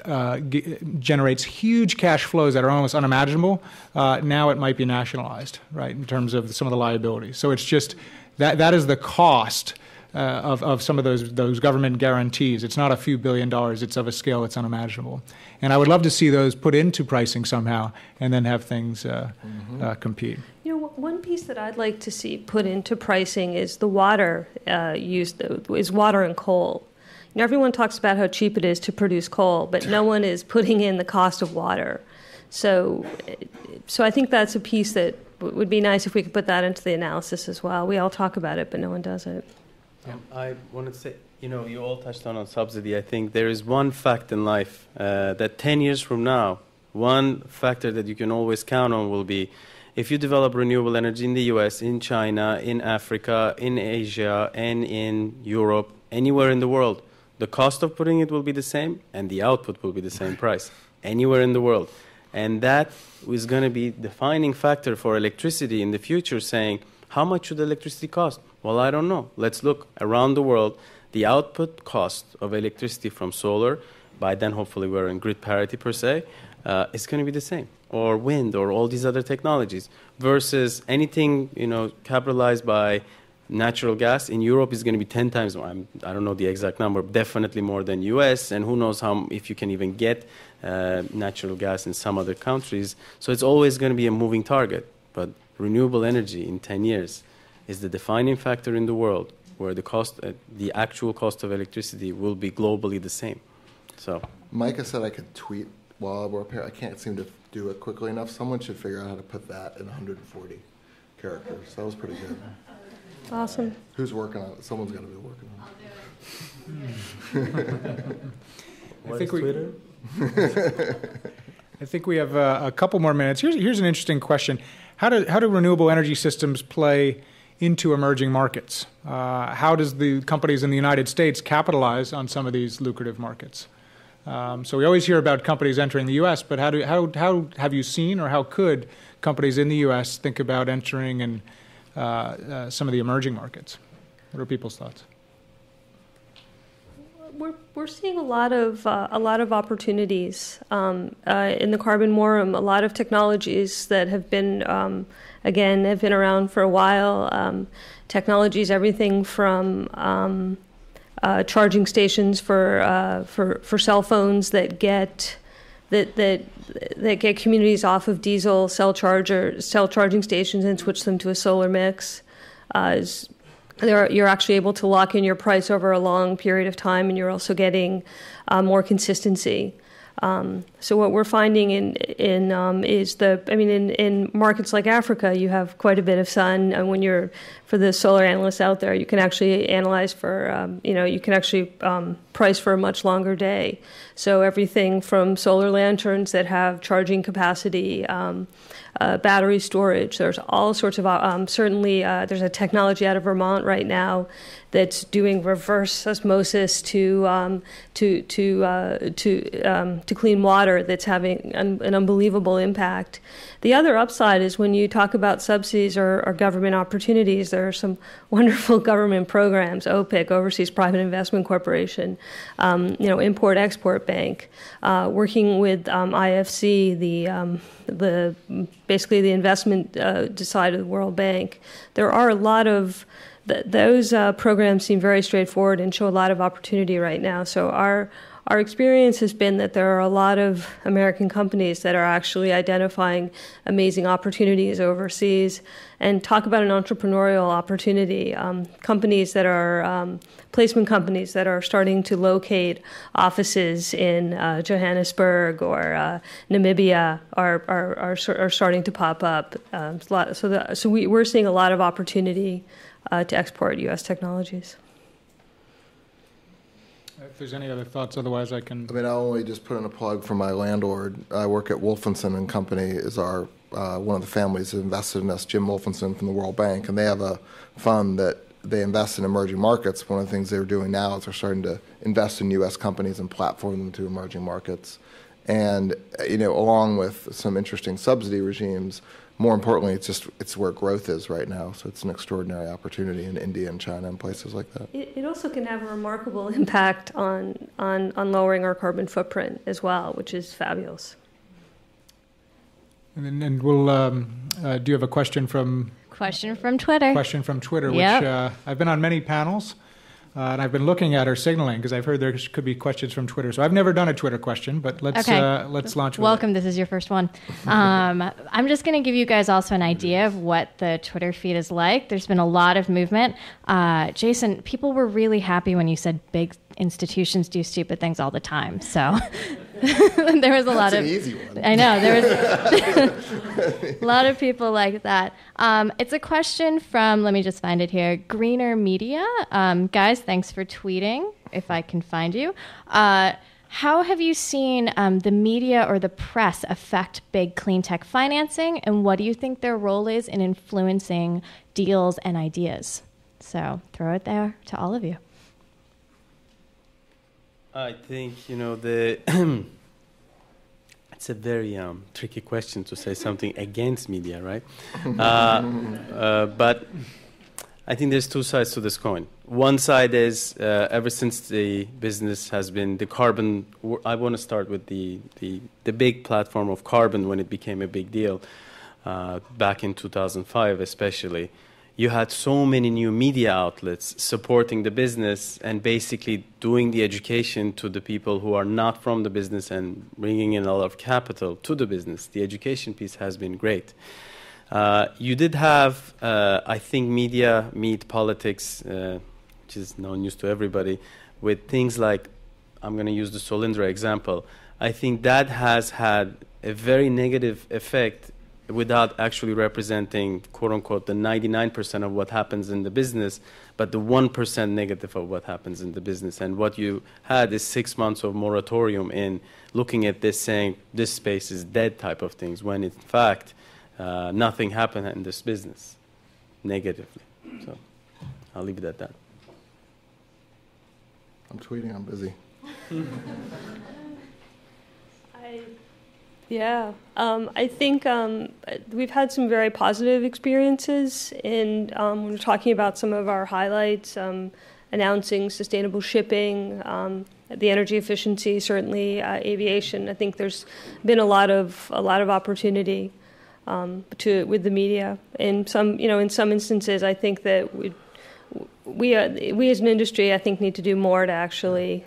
[SPEAKER 4] generates huge cash flows that are almost unimaginable. Now it might be nationalized, right, in terms of some of the liabilities. So it's just that is the cost of some of those government guarantees. It's not a few $1 billion. It's of a scale that's unimaginable. And I would love to see those put into pricing somehow and then have things compete.
[SPEAKER 6] You know, one piece that I'd like to see put into pricing is the water is water and coal. You know, everyone talks about how cheap it is to produce coal, but no one is putting in the cost of water. So I think that's a piece that would be nice if we could put that into the analysis as well. We all talk about it, but no one does it.
[SPEAKER 5] I wanted to say, you know, you all touched on subsidy. I think there is one fact in life that 10 years from now, one factor that you can always count on will be if you develop renewable energy in the US, in China, in Africa, in Asia, and in Europe, anywhere in the world, the cost of putting it will be the same and the output will be the same price anywhere in the world. And that is going to be the defining factor for electricity in the future, saying, how much should electricity cost? Well, I don't know. Let's look around the world. The output cost of electricity from solar, by then hopefully we're in grid parity per se, is going to be the same. Or wind or all these other technologies. Versus anything, you know, capitalized by natural gas in Europe is going to be 10 times more. I don't know the exact number, definitely more than US. And who knows if you can even get natural gas in some other countries. So it's always going to be a moving target. But renewable energy in 10 years is the defining factor in the world where the actual cost of electricity will be globally the same. So
[SPEAKER 7] Micah said I could tweet while we're up here. I can't seem to do it quickly enough. Someone should figure out how to put that in 140 characters. That was pretty good.
[SPEAKER 6] Awesome.
[SPEAKER 7] Who's working on it? Someone's got to be working on it.
[SPEAKER 4] I think we have a couple more minutes. Here's an interesting question. How do renewable energy systems play into emerging markets? How does the companies in the United States capitalize on some of these lucrative markets? So we always hear about companies entering the U.S., but how have you seen or how could companies in the U.S. think about entering in some of the emerging markets? What are people's thoughts?
[SPEAKER 6] We're seeing a lot of opportunities in the carbon forum. A lot of technologies that have been around for a while. Technologies, everything from charging stations for cell phones that get communities off of diesel cell charging stations and switch them to a solar mix. You're actually able to lock in your price over a long period of time, and you're also getting more consistency. So what we're finding in markets like Africa, you have quite a bit of sun, and for the solar analysts out there, you can actually analyze for you can actually price for a much longer day. So everything from solar lanterns that have charging capacity, battery storage. There's all sorts of certainly there's a technology out of Vermont right now that's doing reverse osmosis to clean water that's having an unbelievable impact. The other upside is when you talk about subsidies or government opportunities, there are some wonderful government programs, OPIC, Overseas Private Investment Corporation, Import-Export Bank, working with IFC, basically the investment side of the World Bank. There are a lot of those programs seem very straightforward and show a lot of opportunity right now. So our experience has been that there are a lot of American companies that are actually identifying amazing opportunities overseas. And talk about an entrepreneurial opportunity. Companies that are placement companies that are starting to locate offices in Johannesburg or Namibia are starting to pop up. We're seeing a lot of opportunity to export U.S. technologies.
[SPEAKER 4] If there's any other thoughts, otherwise I can...
[SPEAKER 7] I'll only just put in a plug for my landlord. I work at Wolfenson and Company, is our one of the families that invested in us, Jim Wolfenson from the World Bank, and they have a fund that they invest in emerging markets. One of the things they're doing now is they're starting to invest in U.S. companies and platform them to emerging markets. And, along with some interesting subsidy regimes, more importantly, it's where growth is right now. So it's an extraordinary opportunity in India and China and places like that.
[SPEAKER 6] It also can have a remarkable impact on lowering our carbon footprint as well, which is fabulous.
[SPEAKER 4] And we'll do you have a question from...
[SPEAKER 8] Question from Twitter.
[SPEAKER 4] Question from Twitter,
[SPEAKER 8] Yep.
[SPEAKER 4] which I've been on many panels. And I've been looking at our signaling because I've heard there could be questions from Twitter. So I've never done a Twitter question, but let's launch with
[SPEAKER 8] Welcome.
[SPEAKER 4] it.
[SPEAKER 8] This is your first one. I'm just going to give you guys also an idea of what the Twitter feed is like. There's been a lot of movement. Jason, people were really happy when you said big institutions do stupid things all the time. So there was a lot of...
[SPEAKER 7] That's an easy one.
[SPEAKER 8] I know. There was a lot of people like that. It's a question from, let me just find it here, Greener Media. Guys, thanks for tweeting, if I can find you. How have you seen the media or the press affect big clean tech financing, and what do you think their role is in influencing deals and ideas? So throw it there to all of you.
[SPEAKER 5] I think, it's a very tricky question to say something against media, right? But I think there's two sides to this coin. One side is ever since the business has been the carbon, I want to start with the big platform of carbon when it became a big deal back in 2005 especially. You had so many new media outlets supporting the business and basically doing the education to the people who are not from the business and bringing in a lot of capital to the business. The education piece has been great. You did have, I think, media meet politics, which is now news to everybody, with things like, I'm going to use the Solyndra example. I think that has had a very negative effect without actually representing, quote-unquote, the 99% of what happens in the business, but the 1% negative of what happens in the business. And what you had is 6 months of moratorium in looking at this, saying this space is dead type of things, when in fact, nothing happened in this business negatively. So I'll leave it at that.
[SPEAKER 7] I'm tweeting, I'm busy.
[SPEAKER 6] I think we've had some very positive experiences in when we're talking about some of our highlights, announcing sustainable shipping, the energy efficiency, certainly aviation. I think there's been a lot of opportunity with the media. In some instances, I think that we as an industry, I think, need to do more to actually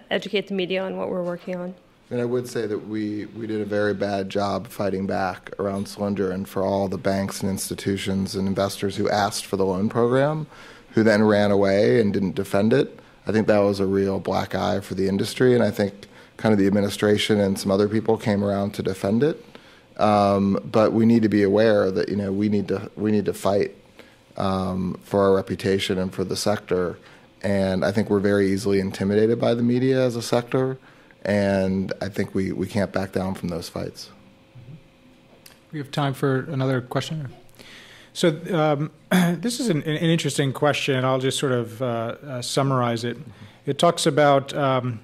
[SPEAKER 6] educate the media on what we're working on.
[SPEAKER 7] And I would say that we did a very bad job fighting back around Solyndra and for all the banks and institutions and investors who asked for the loan program, who then ran away and didn't defend it. I think that was a real black eye for the industry, and I think kind of the administration and some other people came around to defend it. But we need to be aware that we need to fight for our reputation and for the sector. And I think we're very easily intimidated by the media as a sector. And I think we can't back down from those fights.
[SPEAKER 4] We have time for another question. So this is an interesting question, and I'll just sort of summarize it. It talks about, in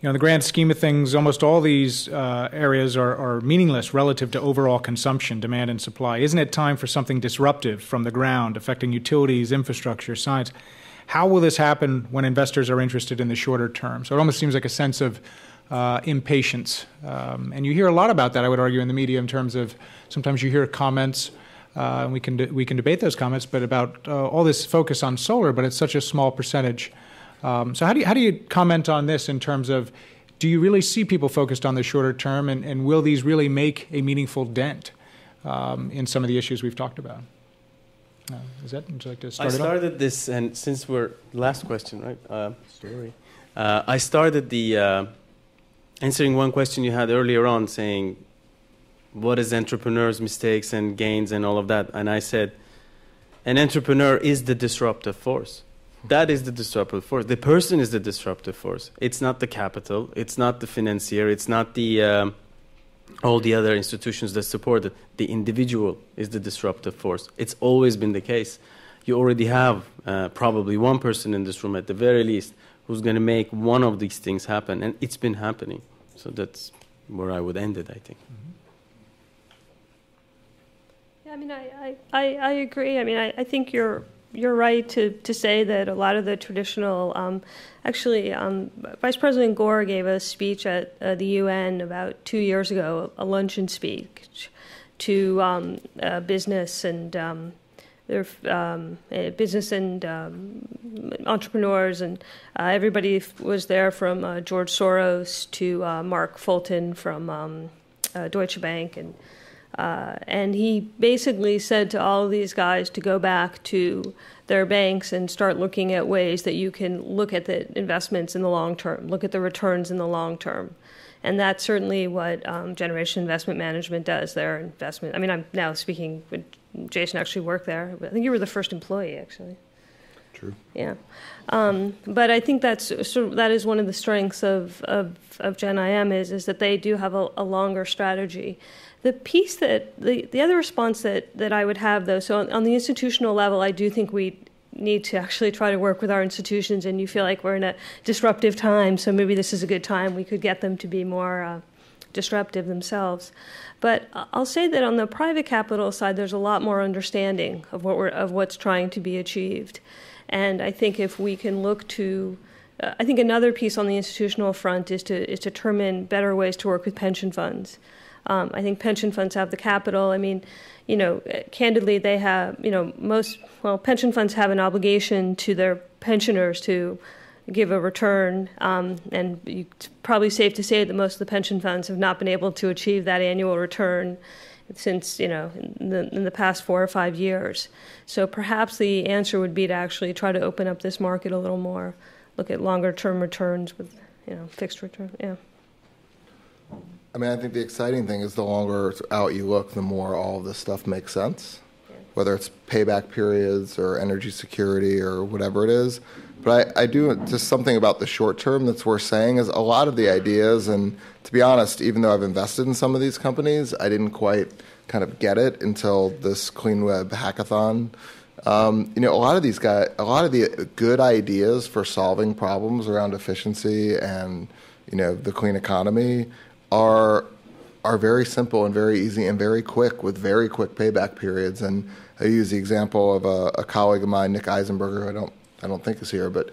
[SPEAKER 4] the grand scheme of things, almost all these areas are meaningless relative to overall consumption, demand, and supply. Isn't it time for something disruptive from the ground, affecting utilities, infrastructure, science? How will this happen when investors are interested in the shorter term? So it almost seems like a sense of impatience. And you hear a lot about that, I would argue, in the media in terms of sometimes you hear comments and we can debate those comments, but about all this focus on solar, but it's such a small percentage. So how do you comment on this in terms of, do you really see people focused on the shorter term, and will these really make a meaningful dent in some of the issues we've talked about? Would you like to start it off?
[SPEAKER 5] I started this, and since we're last question, right? I started the answering one question you had earlier on, saying, what is entrepreneurs' mistakes and gains and all of that? And I said, an entrepreneur is the disruptive force. That is the disruptive force. The person is the disruptive force. It's not the capital. It's not the financier. It's not the all the other institutions that support it. The individual is the disruptive force. It's always been the case. You already have probably one person in this room at the very least who's going to make one of these things happen, and it's been happening. So that's where I would end it, I think.
[SPEAKER 6] Yeah, I mean, I agree. I mean, I think you're right to say that a lot of the traditional, Vice President Gore gave a speech at the UN about 2 years ago, a luncheon speech to business and entrepreneurs, and everybody was there from George Soros to Mark Fulton from Deutsche Bank, and he basically said to all of these guys to go back to their banks and start looking at ways that you can look at the investments in the long term, look at the returns in the long term. And that's certainly what Generation Investment Management does. Their investment. I mean, I'm now speaking with Jason. Actually worked there. I think you were the first employee, actually.
[SPEAKER 7] True.
[SPEAKER 6] Yeah, but I think that is one of the strengths of Gen IM is that they do have a longer strategy. The piece that the other response that I would have, though, so on the institutional level, I do think we need to actually try to work with our institutions, and you feel like we're in a disruptive time, so maybe this is a good time. We could get them to be more disruptive themselves. But I'll say that on the private capital side, there's a lot more understanding of what's trying to be achieved. And I think if we can look to, I think another piece on the institutional front is to determine better ways to work with pension funds. I think pension funds have the capital. I mean, candidly, they have, pension funds have an obligation to their pensioners to give a return, and it's probably safe to say that most of the pension funds have not been able to achieve that annual return since, in the past 4 or 5 years. So perhaps the answer would be to actually try to open up this market a little more, look at longer-term returns with, fixed return. Yeah.
[SPEAKER 7] I mean, I think the exciting thing is the longer out you look, the more all of this stuff makes sense, whether it's payback periods or energy security or whatever it is. But I do, just something about the short term that's worth saying is a lot of the ideas, and to be honest, even though I've invested in some of these companies, I didn't quite kind of get it until this Clean Web hackathon. A lot of the good ideas for solving problems around efficiency and, the clean economy are very simple and very easy and very quick, with very quick payback periods. And I use the example of a colleague of mine, Nick Eisenberger, who I don't think is here, but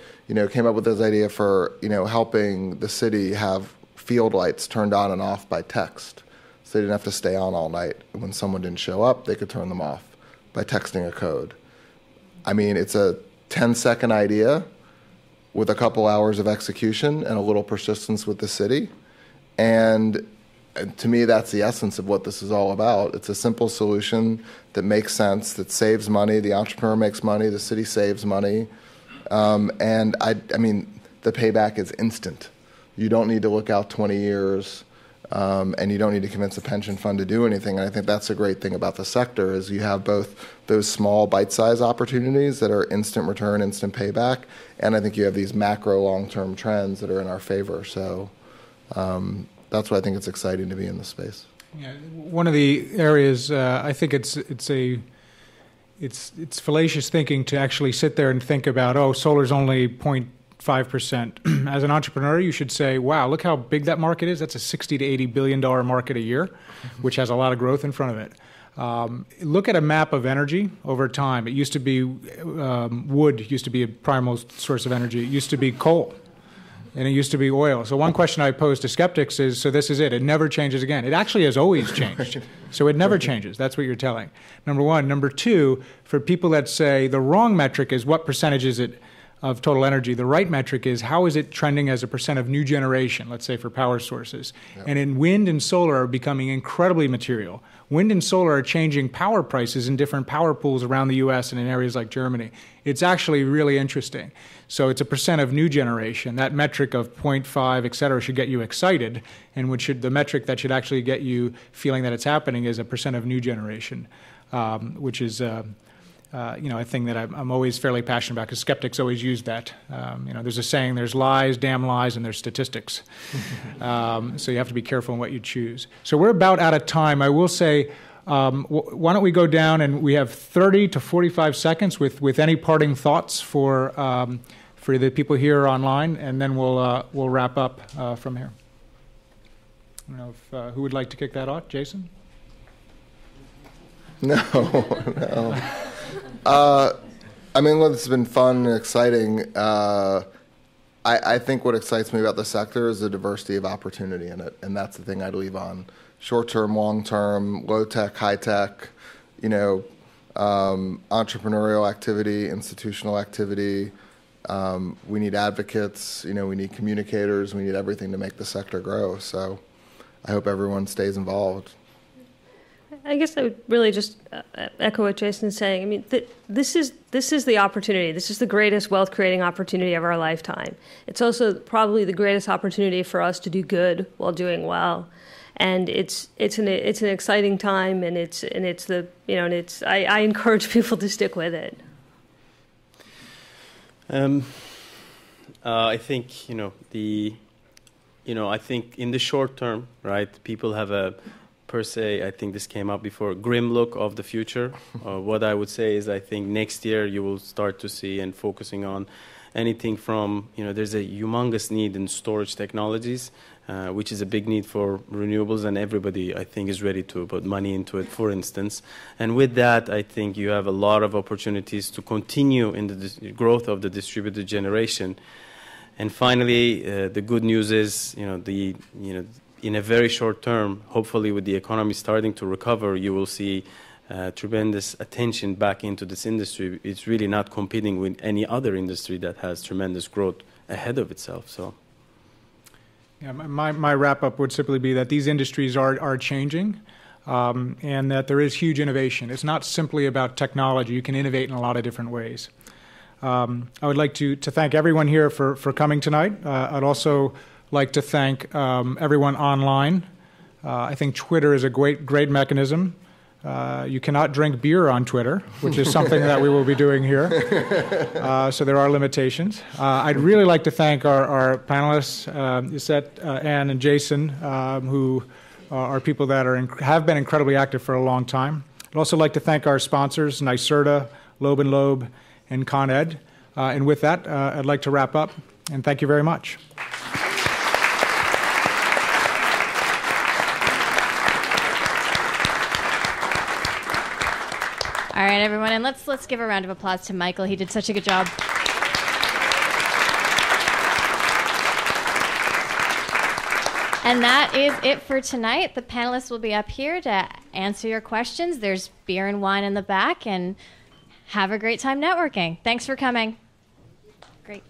[SPEAKER 7] came up with this idea for helping the city have field lights turned on and off by text, so they didn't have to stay on all night. When someone didn't show up, they could turn them off by texting a code. I mean, it's a 10-second idea with a couple hours of execution and a little persistence with the city. And to me, that's the essence of what this is all about. It's a simple solution that makes sense, that saves money. The entrepreneur makes money. The city saves money. And I mean, the payback is instant. You don't need to look out 20 years, and you don't need to convince a pension fund to do anything. And I think that's a great thing about the sector is you have both those small bite-sized opportunities that are instant return, instant payback, and I think you have these macro long-term trends that are in our favor. So that's why I think it's exciting to be in this space.
[SPEAKER 4] Yeah, one of the areas I think it's fallacious thinking to actually sit there and think about, solar's only 0.5%. As an entrepreneur, you should say, wow, look how big that market is. That's a $60 to $80 billion market a year, which has a lot of growth in front of it. Look at a map of energy over time. It used to be wood used to be a primal source of energy. It used to be coal. and it used to be oil. So one question I pose to skeptics is, so this is it never changes again. It actually has always changed. So it never changes. That's what you're telling. Number one. Number two, for people that say the wrong metric is what percentage is it of total energy, the right metric is how is it trending as a percent of new generation, let's say for power sources. Yep. And in wind and solar are becoming incredibly material. Wind and solar are changing power prices in different power pools around the U.S. and in areas like Germany. It's actually really interesting. So it's a percent of new generation. That metric of 0.5, et cetera, should get you excited. And the metric that should actually get you feeling that it's happening is a percent of new generation, which is a thing that I'm always fairly passionate about because skeptics always use that. There's a saying, there's lies, damn lies, and there's statistics. So you have to be careful in what you choose. So we're about out of time. I will say, why don't we go down and we have 30 to 45 seconds with any parting thoughts for the people here online, and then we'll wrap up from here. I don't know if, who would like to kick that off? Jason?
[SPEAKER 7] No. This has been fun and exciting. I think what excites me about the sector is the diversity of opportunity in it, and that's the thing I'd leave on. Short-term, long-term, low-tech, high-tech, entrepreneurial activity, institutional activity. We need advocates, we need communicators, we need everything to make the sector grow. So I hope everyone stays involved.
[SPEAKER 6] I guess I would really just echo what Jason's saying. This is the opportunity. This is the greatest wealth-creating opportunity of our lifetime. It's also probably the greatest opportunity for us to do good while doing well, and it's an exciting time, and I encourage people to stick with it.
[SPEAKER 5] I think I think in the short term, right? People have a per se, I think this came up before, grim look of the future. What I would say is I think next year you will start to see and focusing on anything from, there's a humongous need in storage technologies, which is a big need for renewables, and everybody, I think, is ready to put money into it, for instance. And with that, I think you have a lot of opportunities to continue in the growth of the distributed generation. And finally, the good news is, in a very short term, hopefully with the economy starting to recover, you will see tremendous attention back into this industry. It's really not competing with any other industry that has tremendous growth ahead of itself. So,
[SPEAKER 4] yeah, my wrap-up would simply be that these industries are changing, and that there is huge innovation. It's not simply about technology. You can innovate in a lot of different ways. I would like to thank everyone here for coming tonight. I'd also like to thank everyone online. I think Twitter is a great mechanism. You cannot drink beer on Twitter, which is something that we will be doing here. So there are limitations. I'd really like to thank our panelists, Iset, Ann, and Jason, who are people that have been incredibly active for a long time. I'd also like to thank our sponsors, NYSERDA, Loeb & Loeb, and Con Ed. And with that, I'd like to wrap up, and thank you very much.
[SPEAKER 8] All right, everyone, and let's give a round of applause to Michael. He did such a good job. And that is it for tonight. The panelists will be up here to answer your questions. There's beer and wine in the back, and have a great time networking. Thanks for coming. Great.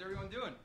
[SPEAKER 1] everyone doing?